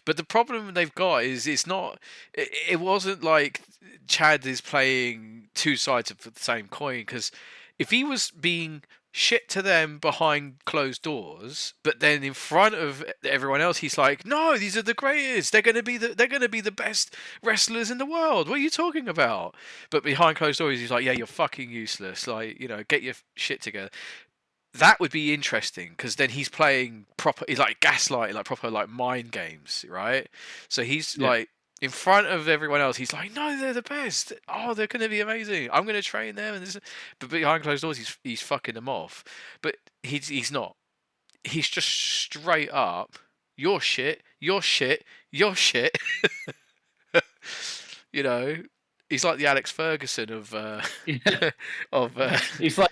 but the problem they've got is it's not. It wasn't like Chad is playing two sides of the same coin, because if he was being shit to them behind closed doors, but then in front of everyone else, he's like, "No, these are the greatest. They're gonna be the best wrestlers in the world. What are you talking about?" But behind closed doors, he's like, "Yeah, you're fucking useless. Like, get your shit together." That would be interesting, because then he's playing proper. He's like gaslighting, like proper like mind games, right? So he's like in front of everyone else, he's like, "No, they're the best. Oh, they're going to be amazing. I'm going to train them." And this, but behind closed doors, he's fucking them off. But he's not. He's just straight up, "You're shit. You're shit. You're shit." He's like the Alex Ferguson of He's like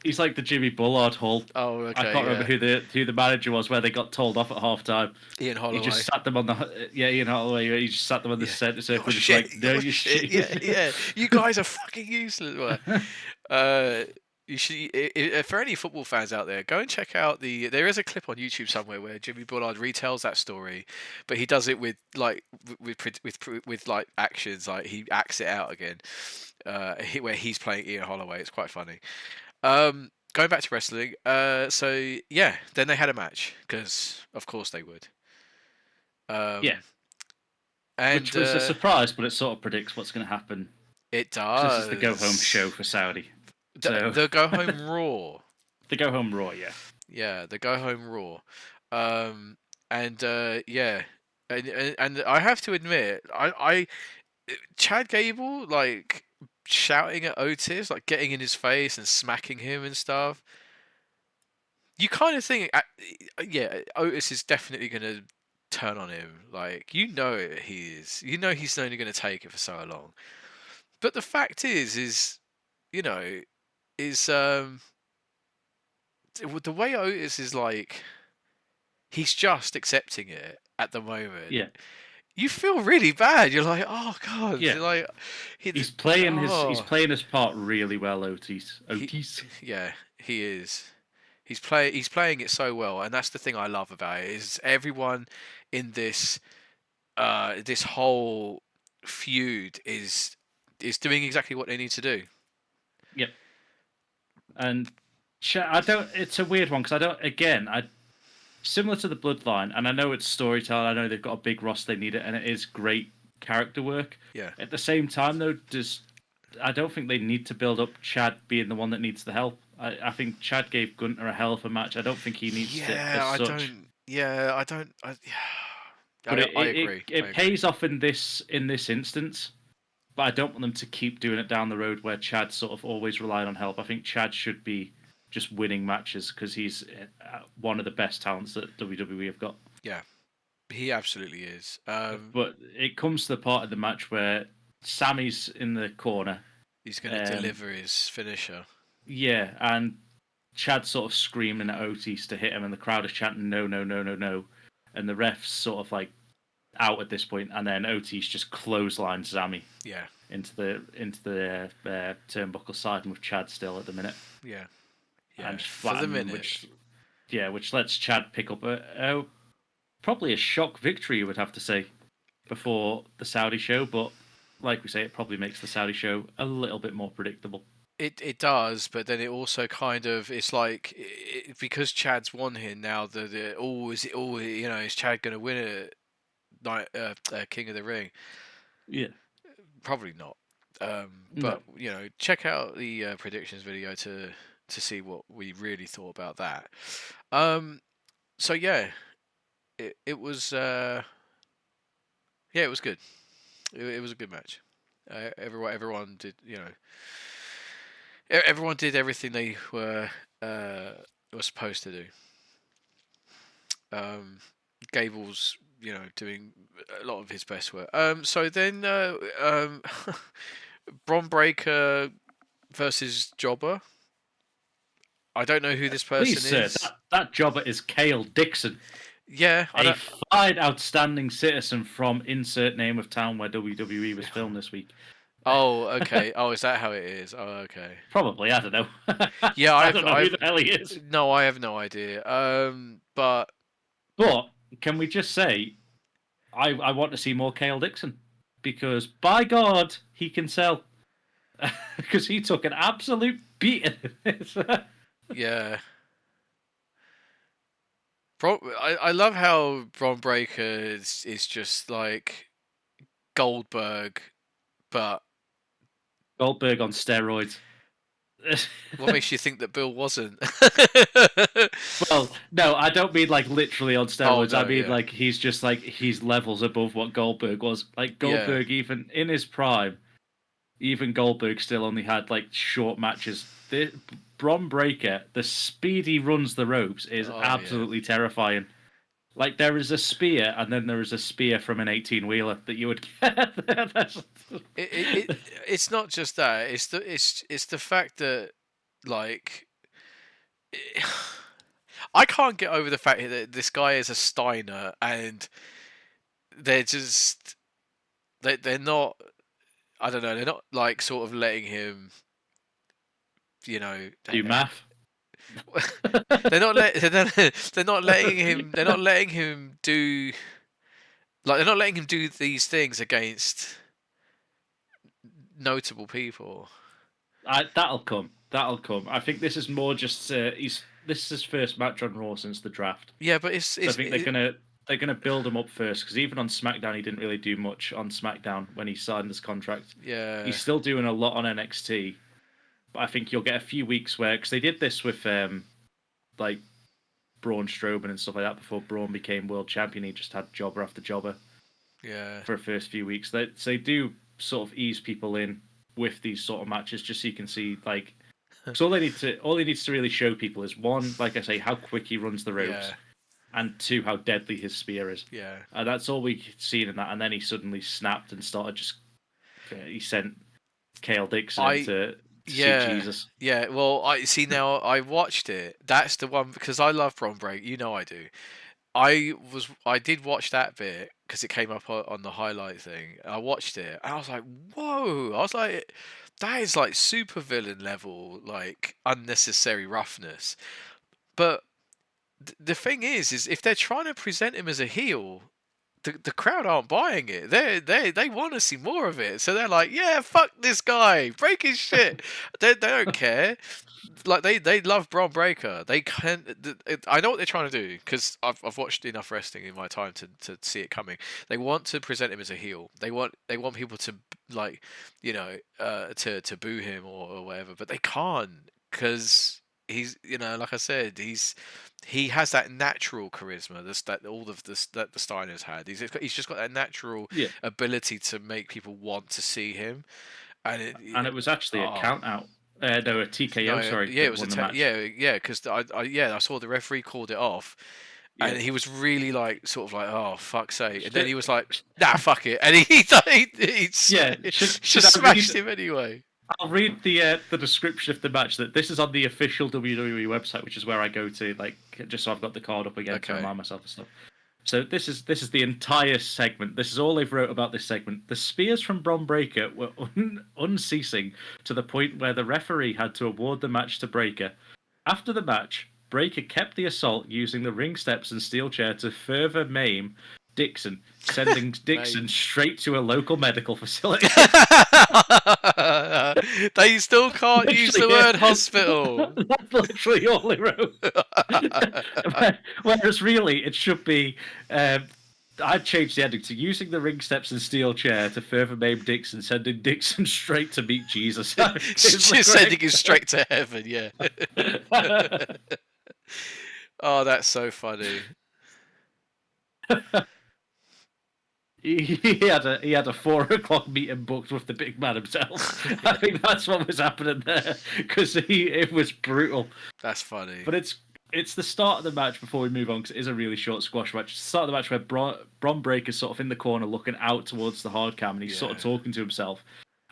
he's like the Jimmy Bullard Hall. Oh, okay. I can't remember who the manager was where they got told off at halftime. Ian Holloway. He just sat them on Ian Holloway. He just sat them on the centre circle. Just shit, like, no, you shit. Yeah. You guys are fucking useless. You should, for any football fans out there, go and check out there is a clip on YouTube somewhere where Jimmy Bullard retells that story, but he does it with like with like actions, like he acts it out again, where he's playing Ian Holloway. It's quite funny. Going back to wrestling, so yeah, then they had a match, because of course they would. And which was a surprise, but it sort of predicts what's going to happen. It does. This is the go-home show for Saudi. The go home Raw. The go home Raw, yeah. Yeah, the go home Raw. And I have to admit, Chad Gable, like shouting at Otis, like getting in his face and smacking him and stuff. You kind of think, Otis is definitely going to turn on him. Like, he is. He's only going to take it for so long. But the fact is the way Otis is, like, he's just accepting it at the moment. Yeah. You feel really bad. You're like, oh god. Yeah. Like he's playing his part really well, Otis. Yeah, he is. He's playing it so well, and that's the thing I love about it, is everyone in this this whole feud is doing exactly what they need to do. Yep. And I don't. It's a weird one because I don't. Again, similar to the Bloodline, and I know it's storytelling. I know they've got a big roster, they need it, and it is great character work. Yeah. At the same time, though, I don't think they need to build up Chad being the one that needs the help. I think Chad gave Gunter a hell of a match. I don't think he needs to. As such. Don't. Yeah, I don't. But I agree. It pays off in this instance. But I don't want them to keep doing it down the road where Chad sort of always relied on help. I think Chad should be just winning matches because he's one of the best talents that WWE have got. Yeah, he absolutely is. But it comes to the part of the match where Sammy's in the corner. He's going to deliver his finisher. Yeah, and Chad's sort of screaming at Otis to hit him, and the crowd is chanting, no, no, no, no, no. And the ref's sort of like out at this point, and then Otis just clotheslines Sammy. Yeah. Into the turnbuckle side, with Chad still at the minute. Yeah. And for the minute. Which lets Chad pick up probably a shock victory, you would have to say, before the Saudi show. But like we say, it probably makes the Saudi show a little bit more predictable. It does, but then it also kind of, it's like, because Chad's won here now, is Chad going to win it? King of the Ring? Yeah, probably not. But check out the predictions video to see what we really thought about that. So yeah, it was it was good. It was a good match. Everyone did everyone did everything they were supposed to do. Gable's doing a lot of his best work. So then Bron Breakker versus Jobber. I don't know who this person is. Sir, that Jobber is Kale Dixon. Yeah, a fine, outstanding citizen from insert name of town where WWE was filmed this week. Oh, okay. Oh, is that how it is? Oh, okay. Probably. I don't know. Yeah, I don't know who the hell he is. No, I have no idea. But can we just say, I want to see more Kale Dixon, because by God, he can sell. Because he took an absolute beating. Yeah. I love how Bron Breakker is just like Goldberg, but Goldberg on steroids. What makes you think that Bill wasn't? Well, no, I don't mean like literally on steroids. Oh, no, I mean like he's just like he's levels above what Goldberg was. Like Goldberg, even in his prime, even Goldberg still only had like short matches. Bron Breakker, the speed he runs the ropes is absolutely terrifying. Like there is a spear, and then there is a spear from an 18-wheeler that you would get. It's not just that. It's the fact that like I can't get over the fact that this guy is a Steiner, and they're just they're not. I don't know. They're not like sort of letting him. Do math. they're not letting him. They're not letting him do. Like they're not letting him do these things against notable people. That'll come. I think this is more just this is his first match on Raw since the draft. Yeah, but I think they're gonna build him up first, because even on SmackDown he didn't really do much on SmackDown when he signed this contract. Yeah, he's still doing a lot on NXT. I think you'll get a few weeks where, because they did this with like Braun Strowman and stuff like that before Braun became world champion. He just had jobber after jobber. Yeah. For the first few weeks, they do sort of ease people in with these sort of matches, just so you can see like. So all he needs to really show people is, one, like I say, how quick he runs the ropes, and two, how deadly his spear is. Yeah. That's all we've seen in that, and then he suddenly snapped and started just. He sent Kale Dixon to. Yeah, Jesus. Yeah. Well, I see now. I watched it. That's the one, because I love Bron Breakker. I do. I did watch that bit because it came up on the highlight thing. I watched it and I was like, whoa! I was like, that is like super villain level, like unnecessary roughness. But the thing is if they're trying to present him as a heel, the crowd aren't buying it. They want to see more of it. So they're like, yeah, fuck this guy, break his shit. They don't care. Like they love Braun Breaker. They can. I know what they're trying to do because I've watched enough wrestling in my time to see it coming. They want to present him as a heel. They want people to like, to boo him or whatever. But they can't because he's, like I said, he has that natural charisma that all of this that the Steiners had. He's just got that natural Yeah. ability to make people want to see him. And it was actually a count out. No, a TKO. Sorry, yeah, it was match. yeah, because I saw the referee called it off, and he was really like sort of like, oh fuck's sake, and then he was like, nah, fuck it, and he just smashed him anyway. I'll read the description of the match. That this is on the official WWE website, which is where I go to, like, just so I've got the card up again to remind myself of stuff. So this is the entire segment. This is all they've wrote about this segment. The spears from Braun Breaker were unceasing to the point where the referee had to award the match to Breaker. After the match, Breaker kept the assault using the ring steps and steel chair to further maim Dixon, sending Dixon straight to a local medical facility. They still can't use the word hospital. That's literally all they wrote. Whereas really, it should be... I'd change the ending to using the ring steps and steel chair to further maim Dixon, sending Dixon straight to meet Jesus. Just sending him straight to heaven, yeah. Oh, that's so funny. He had a 4:00 meeting booked with the big man himself. I think that's what was happening there because it was brutal. That's funny. But it's the start of the match before we move on because it is a really short squash match. It's the start of the match where Braun Breaker's sort of in the corner looking out towards the hard cam and he's sort of talking to himself.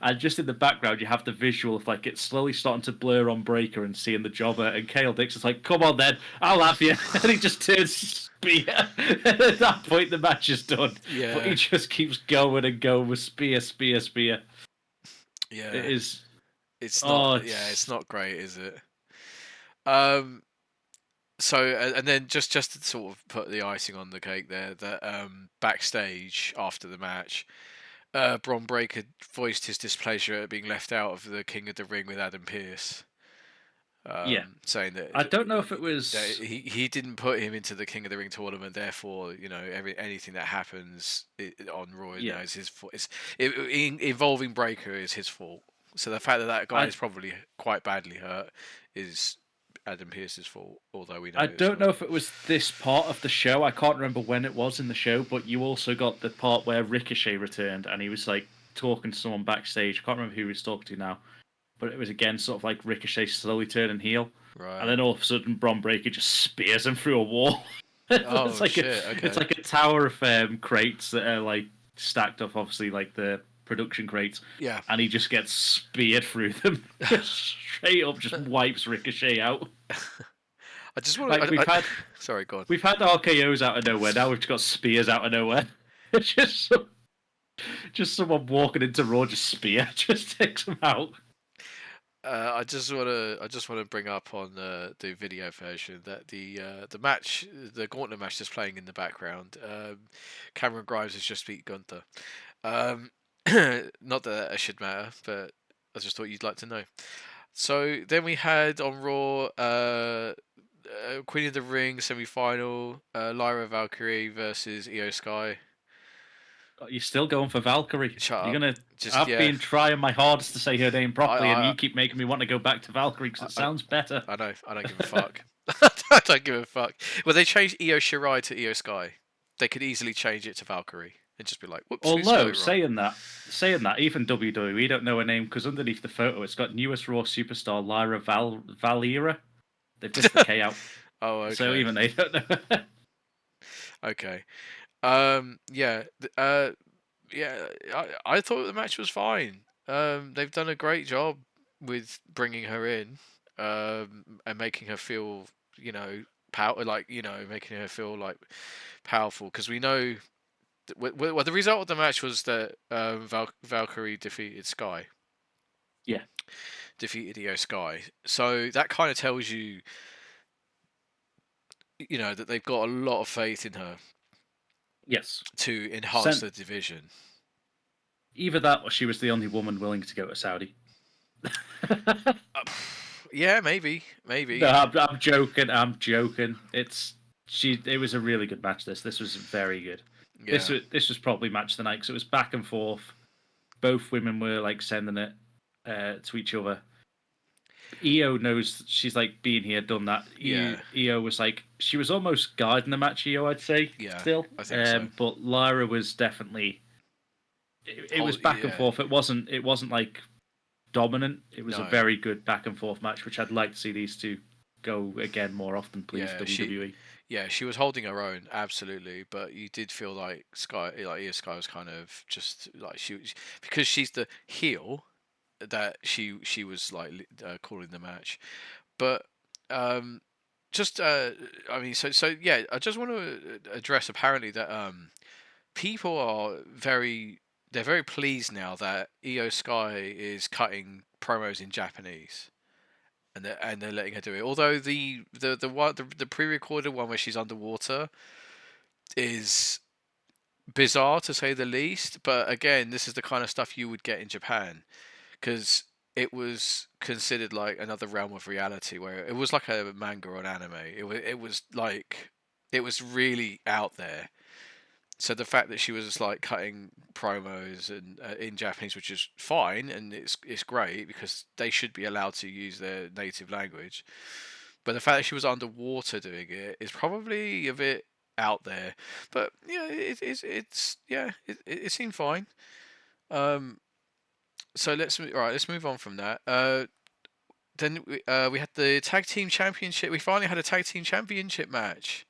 And just in the background, you have the visual of like it's slowly starting to blur on Breaker and seeing the jobber. And Kale Dixon's like, "Come on, then, I'll have you." And he just turns spear. And at that point, the match is done. Yeah. But he just keeps going and going with spear. Yeah. It is. It's not. Yeah, it's not great, is it? So and then just to sort of put the icing on the cake there, that backstage after the match. Braun Breaker voiced his displeasure at being left out of the King of the Ring with Adam Pearce. Saying that I don't know if it was he didn't put him into the King of the Ring tournament. Therefore, anything that happens on Raw now is his fault. Involving Breaker is his fault. So the fact that guy is probably quite badly hurt is Adam Pearce's fault, although we know. I don't know if it was this part of the show. I can't remember when it was in the show, but you also got the part where Ricochet returned and he was like talking to someone backstage. I can't remember who he was talking to now, but it was again sort of like Ricochet slowly turning heel, right? And then all of a sudden, Braun Breaker just spears him through a wall. It's like it's like a tower of crates that are like stacked up, obviously like the production crates. Yeah. And he just gets speared through them. Straight up just wipes Ricochet out. I just want to... Sorry, go on. We've had RKOs out of nowhere. Now we've got spears out of nowhere. It's just someone walking into Raw, just spear, just takes them out. I just want to bring up on the video version that the match, the Gauntlet match, is playing in the background. Cameron Grimes has just beat Gunther. Not that it should matter, but I just thought you'd like to know. So then we had on Raw Queen of the Ring semi-final, Lyra Valkyrie versus Io Sky. You're still going for Valkyrie. Shut You're up. I've been trying my hardest to say her name properly, and you keep making me want to go back to Valkyrie because it sounds better. I know. I don't give a fuck. I don't give a fuck. Well, they changed Io Shirai to Io Sky. They could easily change it to Valkyrie and just be like, whoops. Although, saying that, even WWE don't know her name because underneath the photo it's got newest Raw superstar Lyra Valera. They've missed the K out. Oh, okay. So even they don't know. Okay. Yeah. I thought the match was fine. They've done a great job with bringing her in, and making her feel, making her feel like powerful. Because we know, well, the result of the match was that Valkyrie defeated Sky. Yeah. Defeated Io Sky. So that kind of tells you, that they've got a lot of faith in her. Yes. to enhance the division. Either that, or she was the only woman willing to go to Saudi. Yeah, maybe. No, I'm joking. I'm joking. It was a really good match. This was very good. Yeah. This was probably match of the night because it was back and forth. Both women were like sending it to each other. Io knows she's like been here, done that. Yeah. Io was like she was almost guiding the match. Io, I'd say, Yeah, still. I think so. But Lyra was definitely. It was back and forth. It wasn't like dominant. It was a very good back and forth match, which I'd like to see these two go again more often, please. Yeah, WWE. she was holding her own, absolutely. But you did feel like Io Sky was kind of just like she was, because she's the heel, that she was like calling the match. But just I mean, so yeah, I just want to address apparently that people are they're very pleased now that Io Sky is cutting promos in Japanese. And they're letting her do it. Although the pre-recorded one where she's underwater is bizarre to say the least. But again, this is the kind of stuff you would get in Japan, because it was considered like another realm of reality where it was like a manga or an anime. It was really out there. So the fact that she was like cutting promos and in Japanese, which is fine, and it's great because they should be allowed to use their native language. But the fact that she was underwater doing it is probably a bit out there. But yeah, it seemed fine. So let's move on from that. Then we had the tag team championship. We finally had a tag team championship match.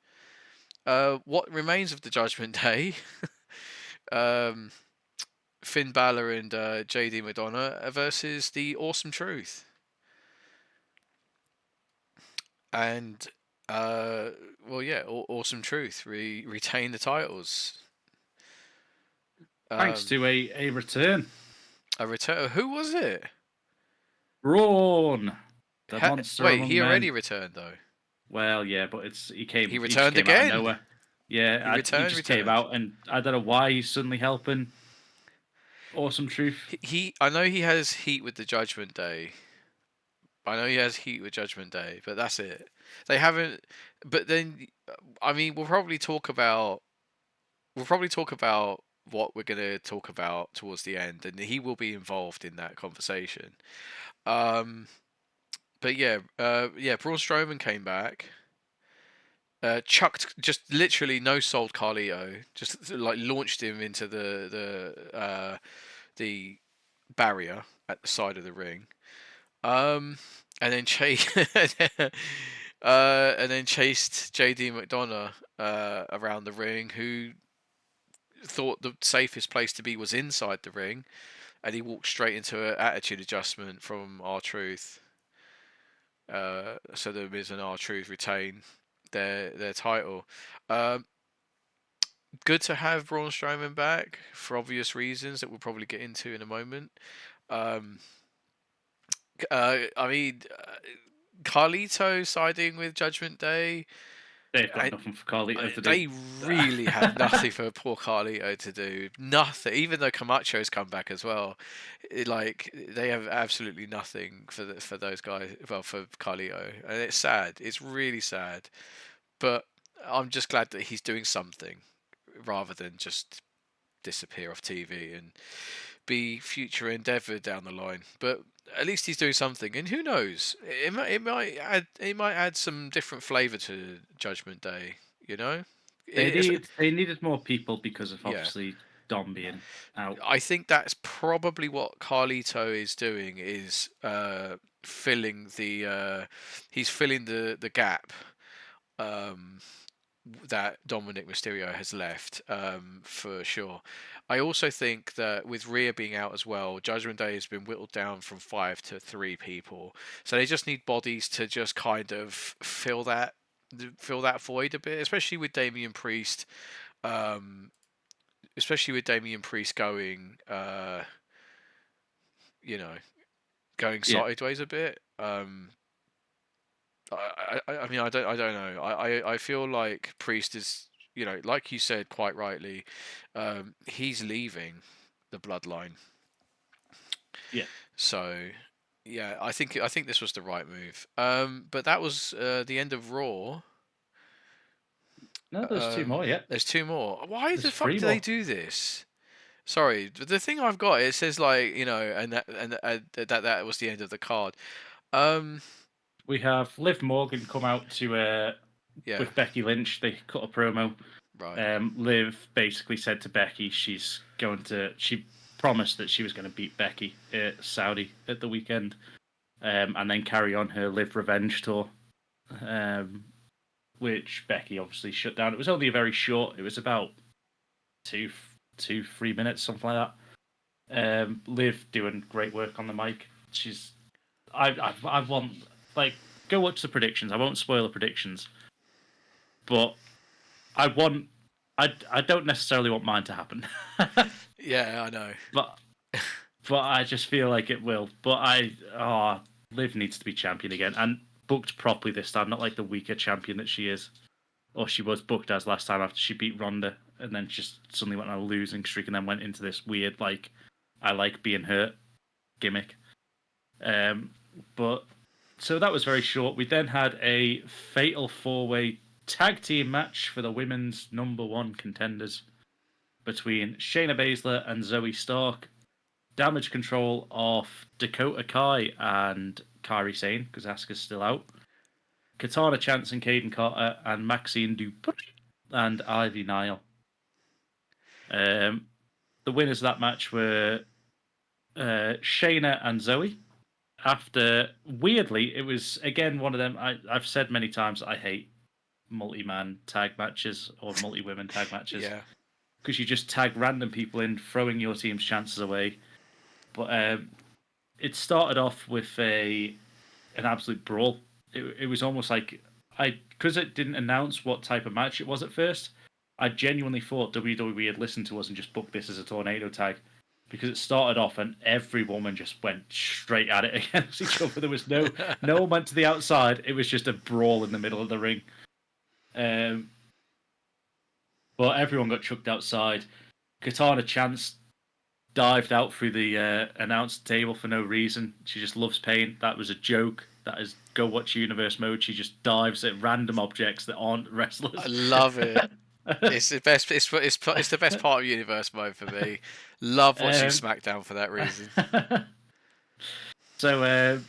What remains of the Judgment Day? um, Finn Balor and JD Madonna versus the Awesome Truth. And Awesome Truth retain the titles. Thanks to a return. A return. Who was it? Braun. The monster. Wait, he already returned though. Well, yeah, but he returned again. Out of nowhere. Yeah, he just came out, and I don't know why he's suddenly helping Awesome Truth. I know he has heat with the Judgment Day. I know he has heat with Judgment Day, but that's it. They haven't. But then, I mean, we'll probably talk about what we're going to talk about towards the end, and he will be involved in that conversation. But yeah, Braun Strowman came back. Chucked, just literally no sold Carlito, just like launched him into the barrier at the side of the ring. And then chased JD McDonough around the ring, who thought the safest place to be was inside the ring, and he walked straight into an attitude adjustment from R-Truth. So the Miz and R-Truth retain their title. Good to have Braun Strowman back for obvious reasons that we'll probably get into in a moment. I mean, Carlito siding with Judgment Day. They've got nothing for Carlito to do. They really have nothing for poor Carlito to do. Nothing. Even though Camacho's come back as well, they have absolutely nothing for those guys. Well, for Carlito, and it's sad. It's really sad. But I'm just glad that he's doing something rather than just disappear off TV and be future endeavour down the line. But at least he's doing something, and who knows? It might add some different flavour to Judgment Day. You know, they needed more people because of obviously Dom being out. I think that's probably what Carlito is doing. Is filling the he's filling the gap. That Dominic Mysterio has left, for sure. I also think that with Rhea being out as well, Judgment Day has been whittled down from 5 to 3 people. So they just need bodies to just kind of fill that void a bit, especially with Damian Priest. Especially with Damian Priest going, going sideways a bit. I mean, I don't know. I feel like Priest is like you said quite rightly, he's leaving the bloodline. Yeah. So, yeah, I think this was the right move. But that was the end of Raw. No, there's two more. Yeah, There's two more. Why there's the fuck three do they more. do this? Sorry, the thing I've got, it says like, that was the end of the card. We have Liv Morgan come out to Yeah, with Becky Lynch. They cut a promo. right. Liv basically said to Becky she promised that she was going to beat Becky at Saudi at the weekend, and then carry on her Liv Revenge tour, which Becky obviously shut down. It was only a very short. It was about 3 minutes, something like that. Liv doing great work on the mic. I want, like, go watch the predictions. I won't spoil the predictions, but I don't necessarily want mine to happen. Yeah, I know. but I just feel like it will. But Liv needs to be champion again and booked properly this time, not like the weaker champion that she is, or she was booked as last time after she beat Ronda and then just suddenly went on a losing streak and then went into this weird like I like being hurt gimmick. But so that was very short. We then had a fatal 4-way tag team match for the women's #1 contenders between Shayna Baszler and Zoe Stark. Damage control of Dakota Kai and Kairi Sane, because Asuka's still out. Katana Chance and Caden Carter and Maxine Dupri and Ivy Nile. The winners of that match were Shayna and Zoe. After, weirdly, it was again one of them. I've said many times I hate multi-man tag matches or multi-women tag matches. Yeah. Because you just tag random people in, throwing your team's chances away. But it started off with an absolute brawl. It was almost like because it didn't announce what type of match it was at first. I genuinely thought WWE had listened to us and just booked this as a tornado tag. Because it started off and every woman just went straight at it against each other. There was no one went to the outside. It was just a brawl in the middle of the ring. But everyone got chucked outside. Katana Chance dived out through the announced table for no reason. She just loves pain. That was a joke. That is go watch Universe mode. She just dives at random objects that aren't wrestlers. I love it. It's the best. It's the best part of Universe mode for me. Love watching SmackDown for that reason. So,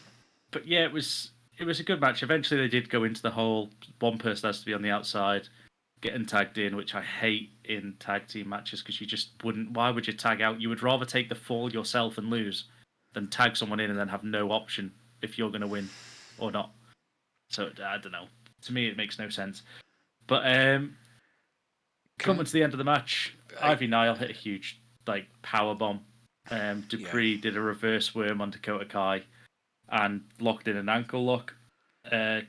but yeah, it was a good match. Eventually, they did go into the whole one person has to be on the outside, getting tagged in, which I hate in tag team matches because you just wouldn't. Why would you tag out? You would rather take the fall yourself and lose than tag someone in and then have no option if you're going to win or not. So I don't know. To me, it makes no sense. But coming to the end of the match, Ivy Nile hit a huge power bomb. Dupree did a reverse worm on Dakota Kai and locked in an ankle lock.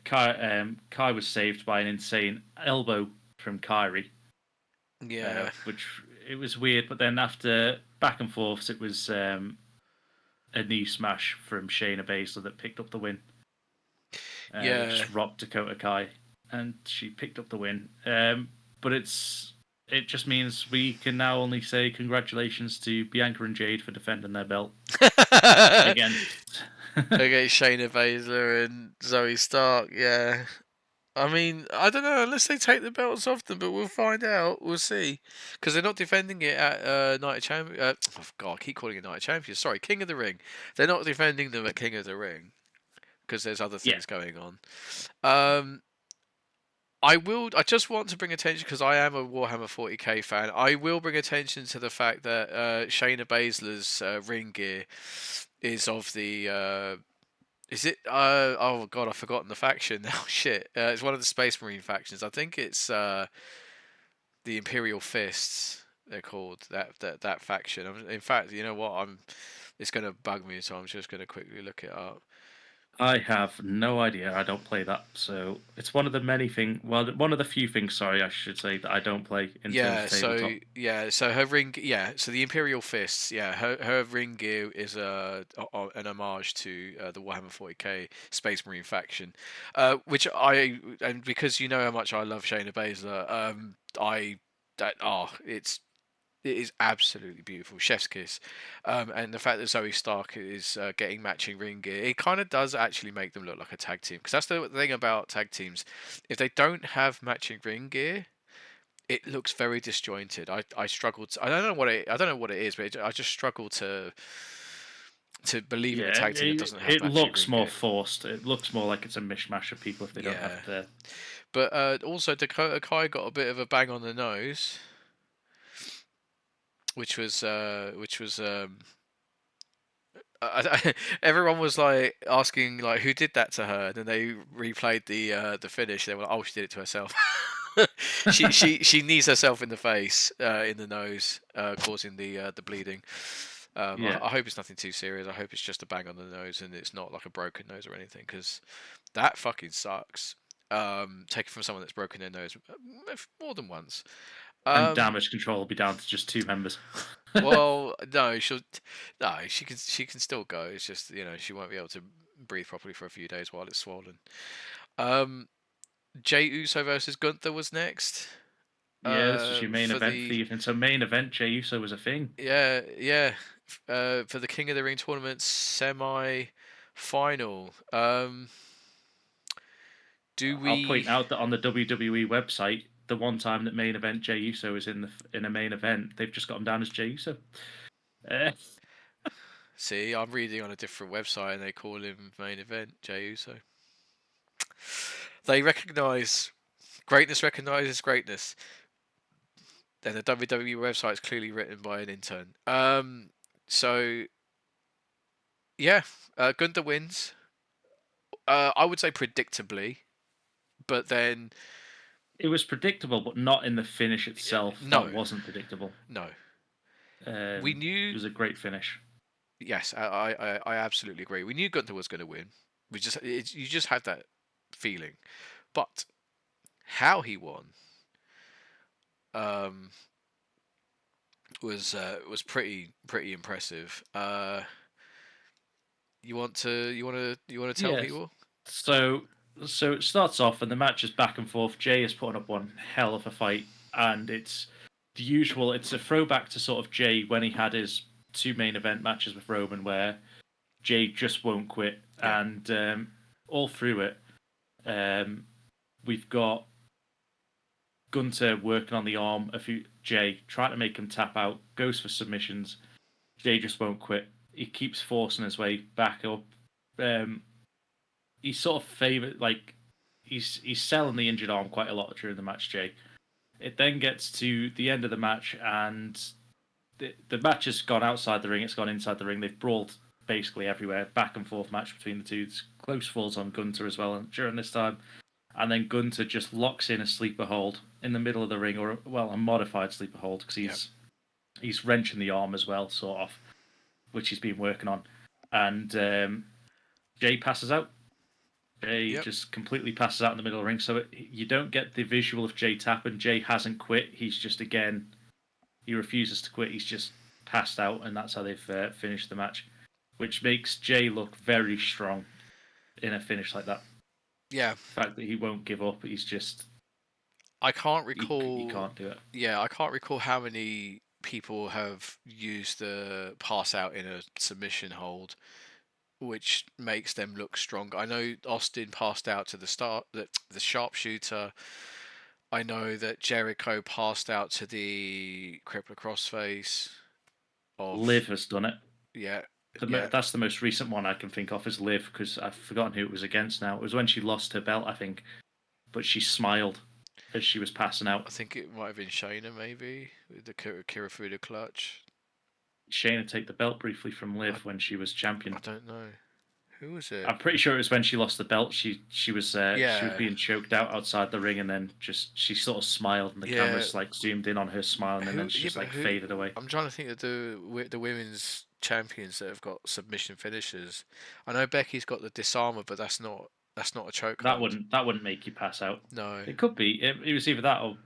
Kai was saved by an insane elbow from Kairi. Yeah. Which it was weird, but then after back and forths, it was a knee smash from Shayna Baszler that picked up the win. Just rocked Dakota Kai, and she picked up the win. But it just means we can now only say congratulations to Bianca and Jade for defending their belt against Shayna Baszler and Zoe Stark. Yeah, I mean, I don't know unless they take the belts off them, but we'll find out. We'll see, because they're not defending it at Night of Champions. Oh God, I keep calling it Night of Champions. Sorry, King of the Ring. They're not defending them at King of the Ring because there's other things going on. I just want to bring attention, because I am a Warhammer 40k fan. I will bring attention to the fact that Shayna Baszler's ring gear is of the. Is it? Oh God, I've forgotten the faction now. Shit, it's one of the Space Marine factions. I think it's the Imperial Fists. They're called that faction. In fact, you know what? It's going to bug me, so I'm just going to quickly look it up. I have no idea. I don't play that, so it's one of the many things. Well, one of the few things. Sorry, I should say that I don't play in terms of tabletop. So her ring, so the Imperial Fists, her ring gear is an homage to the Warhammer 40k Space Marine faction, which and because you know how much I love Shayna Baszler, it is absolutely beautiful, chef's kiss, and the fact that Zoe Stark is getting matching ring gear, it kind of does actually make them look like a tag team. Because that's the thing about tag teams, if they don't have matching ring gear, it looks very disjointed. I struggled. I don't know what it is, but I just struggle to believe in a Yeah, tag team that doesn't have it matching looks ring more gear. forced. It looks more like it's a mishmash of people if they don't Yeah, have the. but also Dakota Kai got a bit of a bang on the nose, which was everyone was like asking like who did that to her, and then they replayed the finish. They were like, oh, she did it to herself. she knees herself in the face, in the nose, causing the bleeding. Yeah, I hope it's nothing too serious. I hope it's just a bang on the nose and it's not like a broken nose or anything, because that fucking sucks. Taken from someone that's broken their nose more than once. and Um, damage control will be down to just two members. well, no, she can still go. It's just she won't be able to breathe properly for a few days while it's swollen. Um, Jey Uso versus Gunther was next. Yeah, this was your main For event for the the evening. So main event, Jey Uso was a thing. for the King of the Ring tournament semi final. Do I'll we? point out that on the WWE website, the one time that main event Jey Uso is in a main event, they've just got him down as Jey Uso. Uh, See, I'm reading on a different website and they call him main event Jey Uso. They recognise greatness, recognises greatness. Then the WWE website is clearly written by an intern. So yeah, Gunther wins. I would say predictably, but then it was predictable, but not in the finish itself. That no, wasn't predictable. no. We It knew. was a great finish. Yes, I absolutely agree. We knew Gunther was going to win. You just had that feeling, but how he won um, was pretty impressive. You want to tell Yes. people? So so it starts off and the match is back and forth. Jay is putting up one hell of a fight, and it's the usual. It's a throwback to sort of Jay when he had his two main event matches with Roman, where Jay just won't quit, Yeah, and all through it, we've got Gunter working on the arm of Jay, trying to make him tap out, goes for submissions. Jay just won't quit. He keeps forcing his way back up. Um, he's sort of favored, like he's selling the injured arm quite a lot during the match, Jay. It then gets to the end of the match, and the match has gone outside the ring. It's gone inside the ring. They've brawled basically everywhere, back and forth match between the two. It's close falls on Gunter as well during this time, and then Gunter just locks in a sleeper hold in the middle of the ring, or well, a modified sleeper hold because yeah, he's wrenching the arm as well, sort of, which he's been working on, and Jay passes out. Jay yep. just completely passes out in the middle of the ring, so you don't get the visual of Jay tapping. Jay hasn't quit. He's just he refuses to quit. He's just passed out, and that's how they've finished the match, which makes Jay look very strong in a finish like that. Yeah, The fact that he won't give up, he's just I can't he recall. can't do it. Yeah, I can't recall how many people have used the pass out in a submission hold, which makes them look strong. I know Austin passed out to the sharpshooter. I know that Jericho passed out to the crippler crossface Liv of has done it. yeah, yeah. That's the most recent one I can think of is Liv, because I've forgotten who it was against now. It was when she lost her belt, I think, but she smiled as she was passing I out. think it might have been Shayna maybe with the Kirifuda clutch. Shayna take the belt briefly from I Liv when she was champion. I don't know. Who was it? I'm pretty sure it was when she lost the belt. She was Yeah. being choked out outside the ring, and then she sort of smiled, and the Yeah. cameras like zoomed in on her smile, and then Who? she Yeah, just but like who? faded away. I'm trying to think of the women's champions that have got submission finishers. I know Becky's got the disarmer, but that's not a chokehold. That wouldn't make you pass out. No. It could be. It was either that or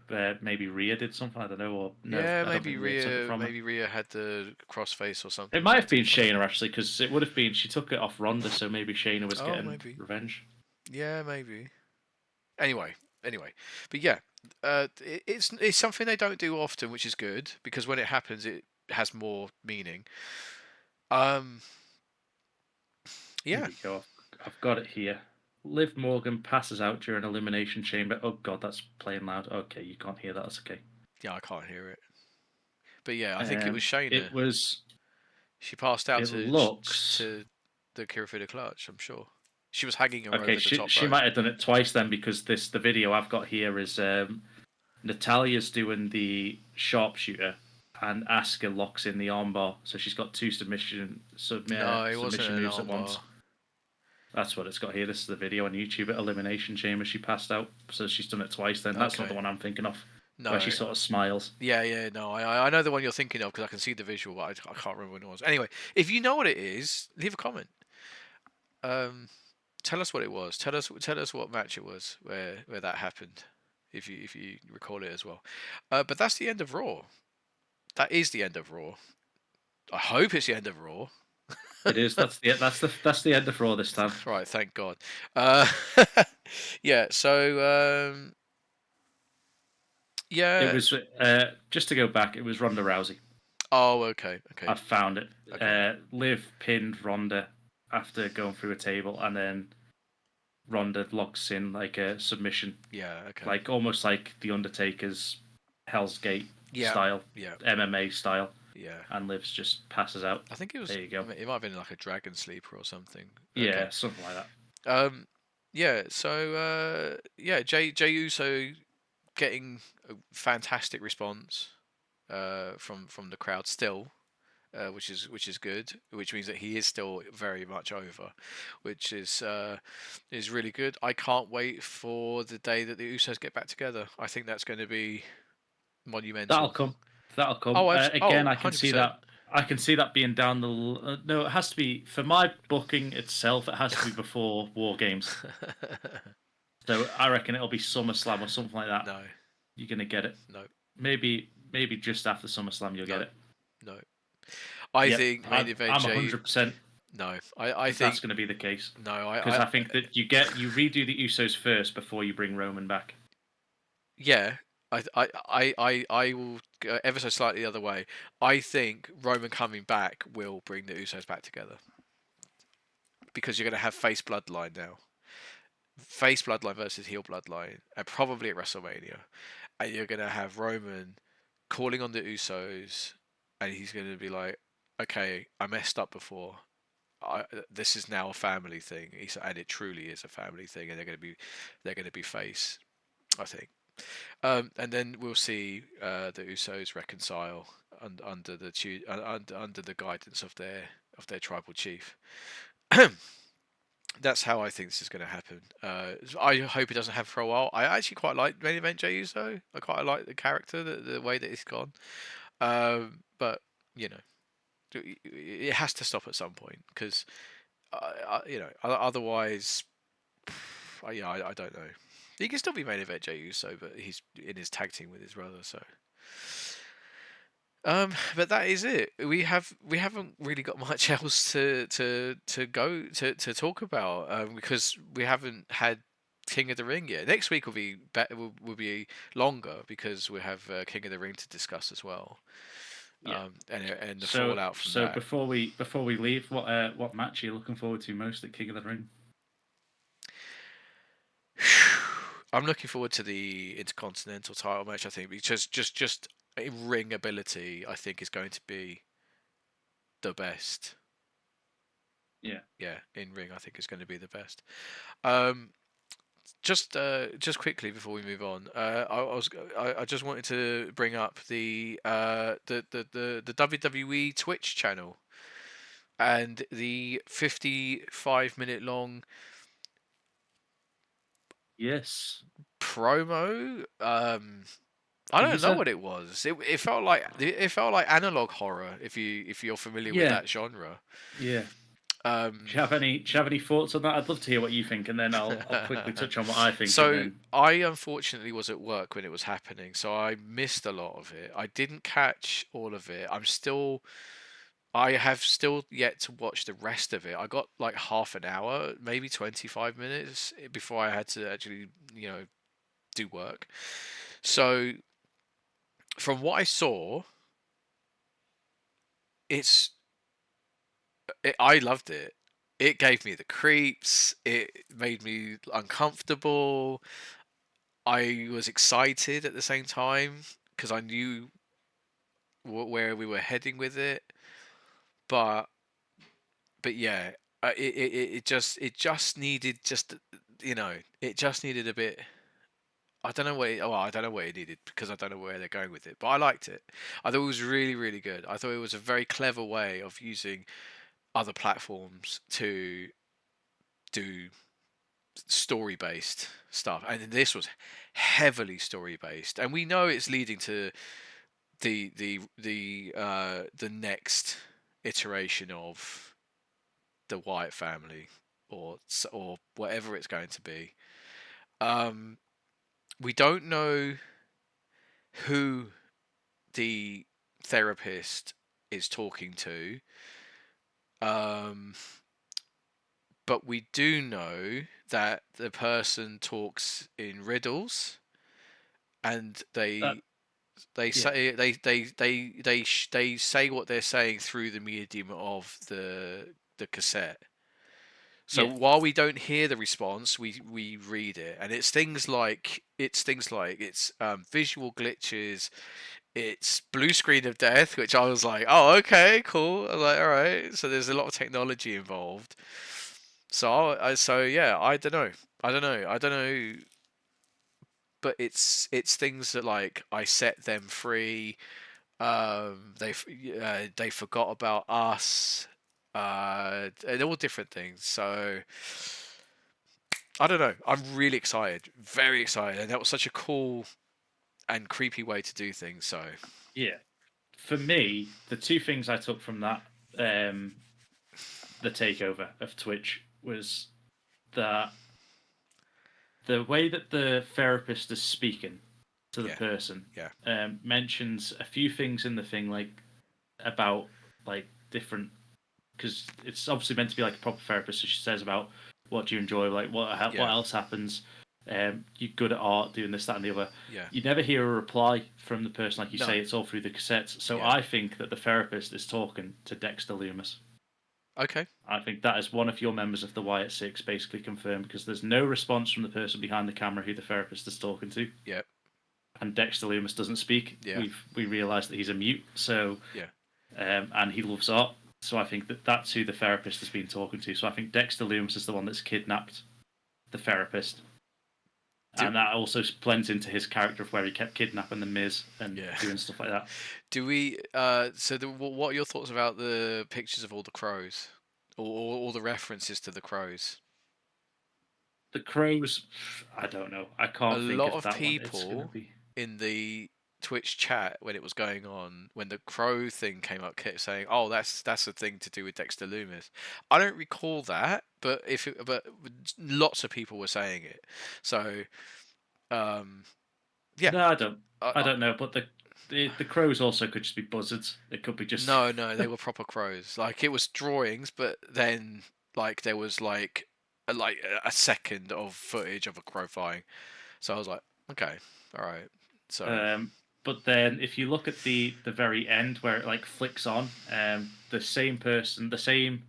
maybe Rhea did something. I don't know. Or no, Yeah, I don't maybe think Rhea took it from her. Maybe Rhea had the crossface or something. It might have been Shayna actually, because it would have been she took it off Ronda, so maybe Shayna was getting maybe. revenge. Yeah, maybe. Anyway, but yeah, it's something they don't do often, which is good because when it happens, it has more meaning. Yeah. Here we go. I've got it here. Liv Morgan passes out during Elimination Chamber. Oh god, that's playing loud. Okay, you can't hear that. That's okay. Yeah, I can't hear it. But yeah, I think it was Shayna. It was. She passed out to the Kirifuda clutch. I'm sure she was hanging her over the top. She might have done it twice then, because the video I've got here is Natalia's doing the sharpshooter and Asuka locks in the armbar, so she's got two submission moves at once. That's what it's got here. This is the video on YouTube at Elimination Chamber. She passed out, so she's done it twice. Then that's not the one I'm thinking of. No, where she sort of smiles. Yeah, no, I know the one you're thinking of because I can see the visual, but I can't remember what it was. Anyway, if you know what it is, leave a comment. Tell us what it was. Tell us what match it was where that happened, if you recall it as well. But that's the end of Raw. That is the end of Raw. I hope it's the end of Raw. It is. That's the end of Raw this time. Right, thank God. Yeah. So. Yeah. It was just to go back. It was Ronda Rousey. Oh, okay. I found it. Okay. Liv pinned Ronda after going through a table, and then Ronda locks in like a submission. Yeah. Okay. Like almost like the Undertaker's Hell's Gate style. Yeah. MMA style. Yeah. And Liv's just passes out. I think it was. There you go. It might have been like a dragon sleeper or something. Yeah, okay. Something like that. Yeah. So Jey Uso getting a fantastic response from the crowd still, which is good. Which means that he is still very much over, which is really good. I can't wait for the day that the Usos get back together. I think that's going to be monumental. That'll come. Again, I can see that. I can see that being down the. No, it has to be for my booking itself. It has to be before War Games. So I reckon it'll be SummerSlam or something like that. No, you're gonna get it. No, maybe just after SummerSlam you'll get it. No, I think main event. I'm 100%. No, I think that's going to be the case. No, because I think that you redo the Usos first before you bring Roman back. Yeah. I will go ever so slightly the other way. I think Roman coming back will bring the Usos back together. Because you're going to have face bloodline now. Face bloodline versus heel bloodline. And probably at WrestleMania. And you're going to have Roman calling on the Usos. And he's going to be like, okay, I messed up before. This is now a family thing. And it truly is a family thing. And they're going to be face, I think. And then we'll see the Usos reconcile under the guidance of their tribal chief. That's how I think this is going to happen. I hope it doesn't happen for a while. I actually quite like main event Jey Uso. I quite like the character, the way that it's gone. But you know, it has to stop at some point because otherwise, I don't know. He can still be main event Jey Uso, but he's in his tag team with his brother. So, but that is it. We haven't really got much else to talk about because we haven't had King of the Ring yet. Next week will be will be longer because we have King of the Ring to discuss as well. Yeah. And the fallout from that. So before we leave, what match are you looking forward to most at King of the Ring? I'm looking forward to the Intercontinental title match. I think because just ring ability, I think is going to be the best. Yeah, in ring, I think is going to be the best. Just quickly before we move on, I just wanted to bring up the WWE Twitch channel and the 55-minute long. Yes. Promo I You don't know said, what it was. It felt like analog horror. If you're familiar with yeah, that genre. yeah. Um, Do you have any thoughts on that? I'd love to hear what you think, and then I'll quickly touch on what I think, and so then I unfortunately was at work when it was happening, so I missed a lot of it. I didn't catch all of it. I have still yet to watch the rest of it. I got like half an hour, maybe 25 minutes before I had to actually, do work. So from what I saw, it's I loved it. It gave me the creeps. It made me uncomfortable. I was excited at the same time because I knew where we were heading with it. But yeah, it just needed it just needed a bit. I don't know I don't know what it needed because I don't know where they're going with it. But I liked it. I thought it was really really good. I thought it was a very clever way of using other platforms to do story based stuff, and this was heavily story based, and we know it's leading to the next iteration of the Wyatt family, or whatever it's going to be. Um, we don't know who the therapist is talking to, um, but we do know that the person talks in riddles, and that, they yeah, say they say what they're saying through the medium of the cassette. So yeah, while we don't hear the response, we read it, and it's visual glitches, it's blue screen of death, which I was like, oh okay, cool. I was like, all right. So there's a lot of technology involved. So yeah, I don't know, but it's things that like I set them free. They forgot about us. And all different things. So I don't know. I'm really excited, very excited, and that was such a cool and creepy way to do things. So yeah. For me, the two things I took from that, um, the takeover of Twitch, was that the way that the therapist is speaking to the yeah, person yeah, mentions a few things in the thing, like about like different, because it's obviously meant to be like a proper therapist. So she says about what do you enjoy, like what yeah, else happens. You're good at art, doing this, that, and the other. yeah. You never hear a reply from the person, like you No, say. It's all through the cassettes. So yeah. I think that the therapist is talking to Dexter Loomis. Okay. I think that is one of your members of the Wyatt Six basically confirmed because there's no response from the person behind the camera who the therapist is talking to, Yeah, and Dexter Loomis doesn't speak. yeah, We realise that he's a mute, so yeah. and he loves art. So I think that that's who the therapist has been talking to. So I think Dexter Loomis is the one that's kidnapped the therapist, Do and that also blends into his character of where he kept kidnapping the Miz and yeah. doing stuff like that. Do we? What are your thoughts about the pictures of all the crows, or all the references to the crows? The Crows, I don't know. I A can't think lot if of that one it's going to people be. in the Twitch chat when it was going on, when the crow thing came up, kept saying, "Oh, that's a thing to do with Dexter Loomis." I don't recall that, but lots of people were saying it. So, um, yeah. No, I don't. I, I I, don't know. But the crows also could just be buzzards. It could be just. no, no, they were proper crows. Like it was drawings, but then like there was like a second of footage of a crow flying. So I was like, okay, all right. So Um, but then if you look at the very end where it like flicks on, the same person, the same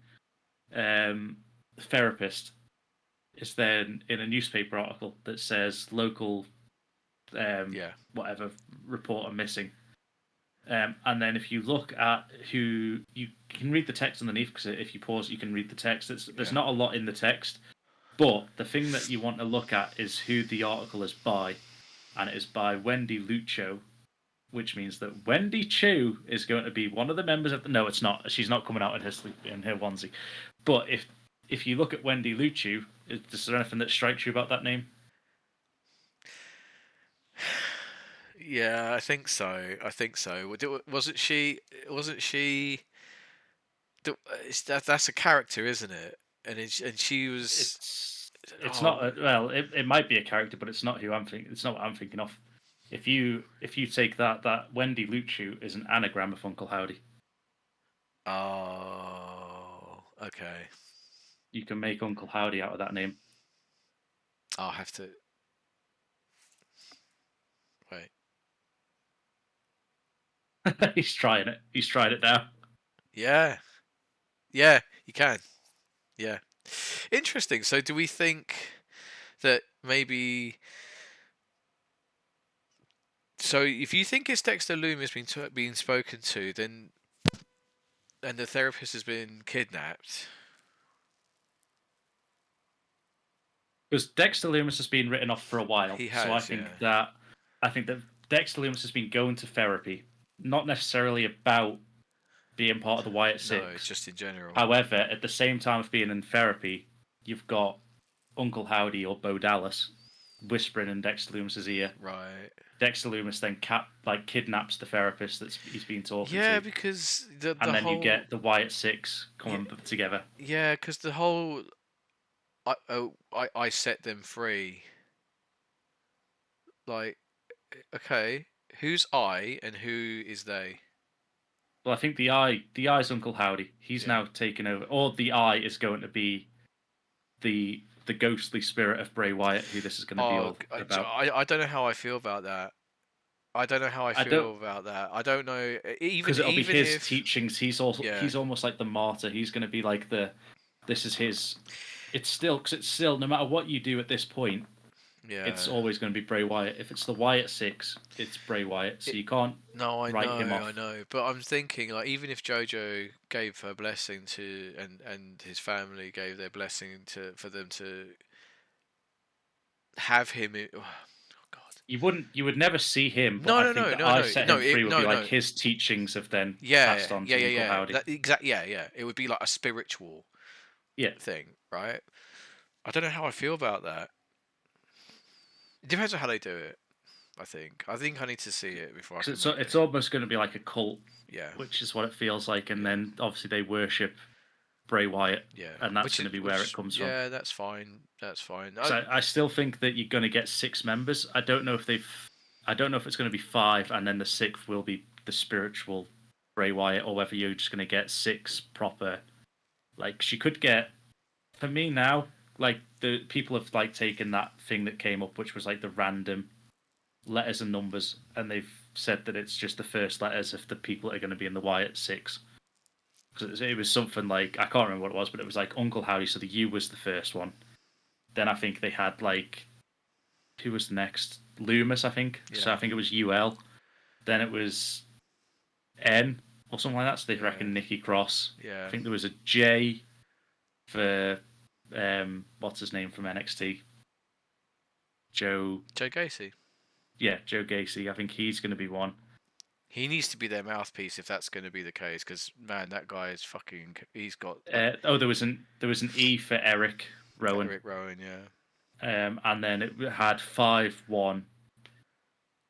um, therapist is then in a newspaper article that says local yeah, whatever reporter missing. And then if you look at who you can read the text underneath because if you pause you can read the text. There's yeah. not a lot in the text, but the thing that you want to look at is who the article is by, and it is by Wendy Lucho, which means that Wendy Chu is going to be one of the members of the. No, it's not. She's not coming out in her sleep in her onesie. But if you look at Wendy Luchu, is there anything that strikes you about that name? Yeah, I think so. I think so. Wasn't she? Wasn't she? That's a character, isn't it? And she was. It's not Oh a, well, it might be a character, but it's not who I'm thinking. It's not what I'm thinking of. If you take that Wendy Luchu is an anagram of Uncle Howdy. oh. Okay. You can make Uncle Howdy out of that name. I'll have to wait. He's trying it. He's trying it now. Yeah. Yeah. You can. Yeah. Interesting. So, do we think that maybe? So, if you think it's Dexter Loomis being spoken to, then and the therapist has been kidnapped. Because Dexter Loomis has been written off for a while, He so has, yeah. I think that Dexter Loomis has been going to therapy, not necessarily about being part of the Wyatt Six. No, just in general. However, at the same time of being in therapy, you've got Uncle Howdy or Bo Dallas whispering in Dexter Loomis's ear. Right. Dexter Loomis then kidnaps the therapist he's been talking Yeah, to. because and then you get the Wyatt Six coming together. Yeah, because the whole I set them free. Like, okay, who's I and who is they? Well, I think the Eye's Uncle Howdy. He's now taken over, or the Eye is going to be the ghostly spirit of Bray Wyatt, who this is going to be all about. I don't know how I feel about that. I don't know how I feel about that. I don't know. Because it'll be his if, teachings. He's almost like the martyr. He's going to be like this is his. It's still no matter what you do at this point. Yeah. It's always going to be Bray Wyatt. If it's the Wyatt Six, it's Bray Wyatt. So you can't write him off. I know. But I'm thinking, like, even if JoJo gave her blessing to, and his family gave their blessing for them to have him. Oh God. You would never see him. But I think I set him free would be like his teachings have then passed on to Uncle Howdy. Yeah. It would be like a spiritual thing, right? I don't know how I feel about that. It depends on how they do it. I think I need to see it before I can. It's almost going to be like a cult, yeah, which is what it feels like. And then obviously they worship Bray Wyatt, and that's going to be where it comes from. Yeah, that's fine. That's fine. I still think that you're going to get 6 members. I don't know if it's going to be 5, and then the 6th will be the spiritual Bray Wyatt, or whether you're just going to get 6 proper. Like she could get, for me now, like the people have like taken that thing that came up, which was like the random letters and numbers, and they've said that it's just the first letters of the people that are going to be in the Wyatt Six. Because it was something like, I can't remember what it was, but it was like Uncle Howdy, so the U was the first one. Then I think they had like, who was the next? Loomis, I think. Yeah. So I think it was UL. Then it was N or something like that. So they reckon Nikki Cross. Yeah. I think there was a J for what's his name from NXT? Joe Gacy. Yeah, Joe Gacy. I think he's going to be one. He needs to be their mouthpiece if that's going to be the case, because man, that guy is fucking. He's got. There was an E for Eric Rowan. Eric Rowan, yeah. And then it had 5-1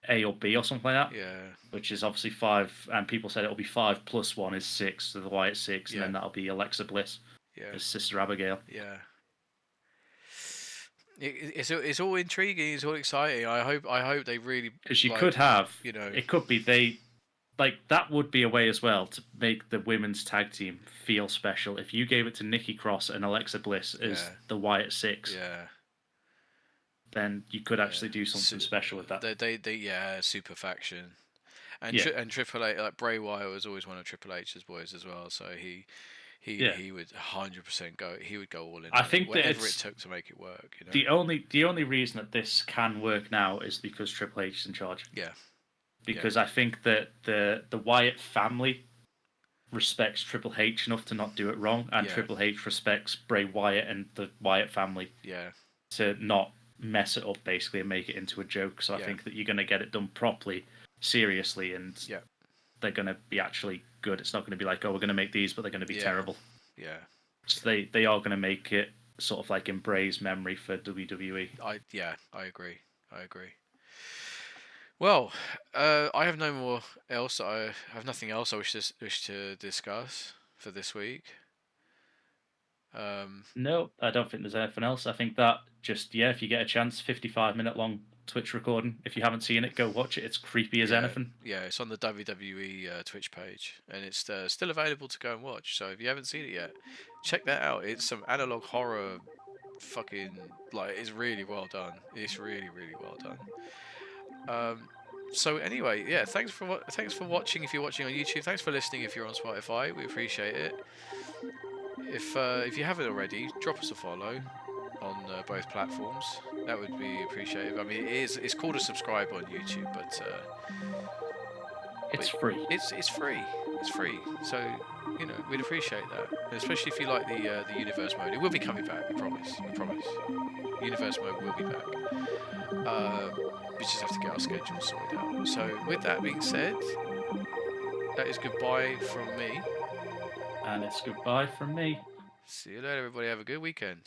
A or B or something like that. Yeah. Which is obviously 5, and people said it'll be 5 plus 1 is 6, so the Wyatt 6, and then that'll be Alexa Bliss. Yeah. His sister Abigail. Yeah. It's all intriguing. It's all exciting. I hope they really. Because you could have, it could be that would be a way as well to make the women's tag team feel special. If you gave it to Nikki Cross and Alexa Bliss as the Wyatt Six, then you could actually do something special with that. They super faction, and Triple H, like Bray Wyatt was always one of Triple H's boys as well. So he would 100% go. He would go all in. I think whatever it took to make it work. The only reason that this can work now is because Triple H is in charge. Yeah. Because I think that the Wyatt family respects Triple H enough to not do it wrong, and Triple H respects Bray Wyatt and the Wyatt family to not mess it up basically and make it into a joke. So I think that you're going to get it done properly, seriously, and they're going to be actually good. It's not going to be like, oh, we're going to make these, but they're going to be terrible. Yeah. So they are going to make it sort of like in Bray's memory for WWE. I agree. Well, I have no more else. I have nothing else I wish to discuss for this week. No, I don't think there's anything else. I think that just, yeah, if you get a chance, 55-minute long Twitch recording. If you haven't seen it, go watch it. It's creepy as anything. Yeah, it's on the WWE Twitch page, and it's still available to go and watch. So if you haven't seen it yet, check that out. It's some analog horror, fucking like it's really well done. It's really well done. So anyway, yeah, thanks for watching. If you're watching on YouTube, thanks for listening. If you're on Spotify, we appreciate it. If you haven't already, drop us a follow on both platforms. That would be appreciated. I mean, it's called a subscribe on YouTube, but it's free. It's free. It's free. So we'd appreciate that, and especially if you like the universe mode. It will be coming back. We promise. We promise. Universe mode will be back. We just have to get our schedule sorted out. So with that being said, that is goodbye from me. And it's goodbye from me. See you later, everybody. Have a good weekend.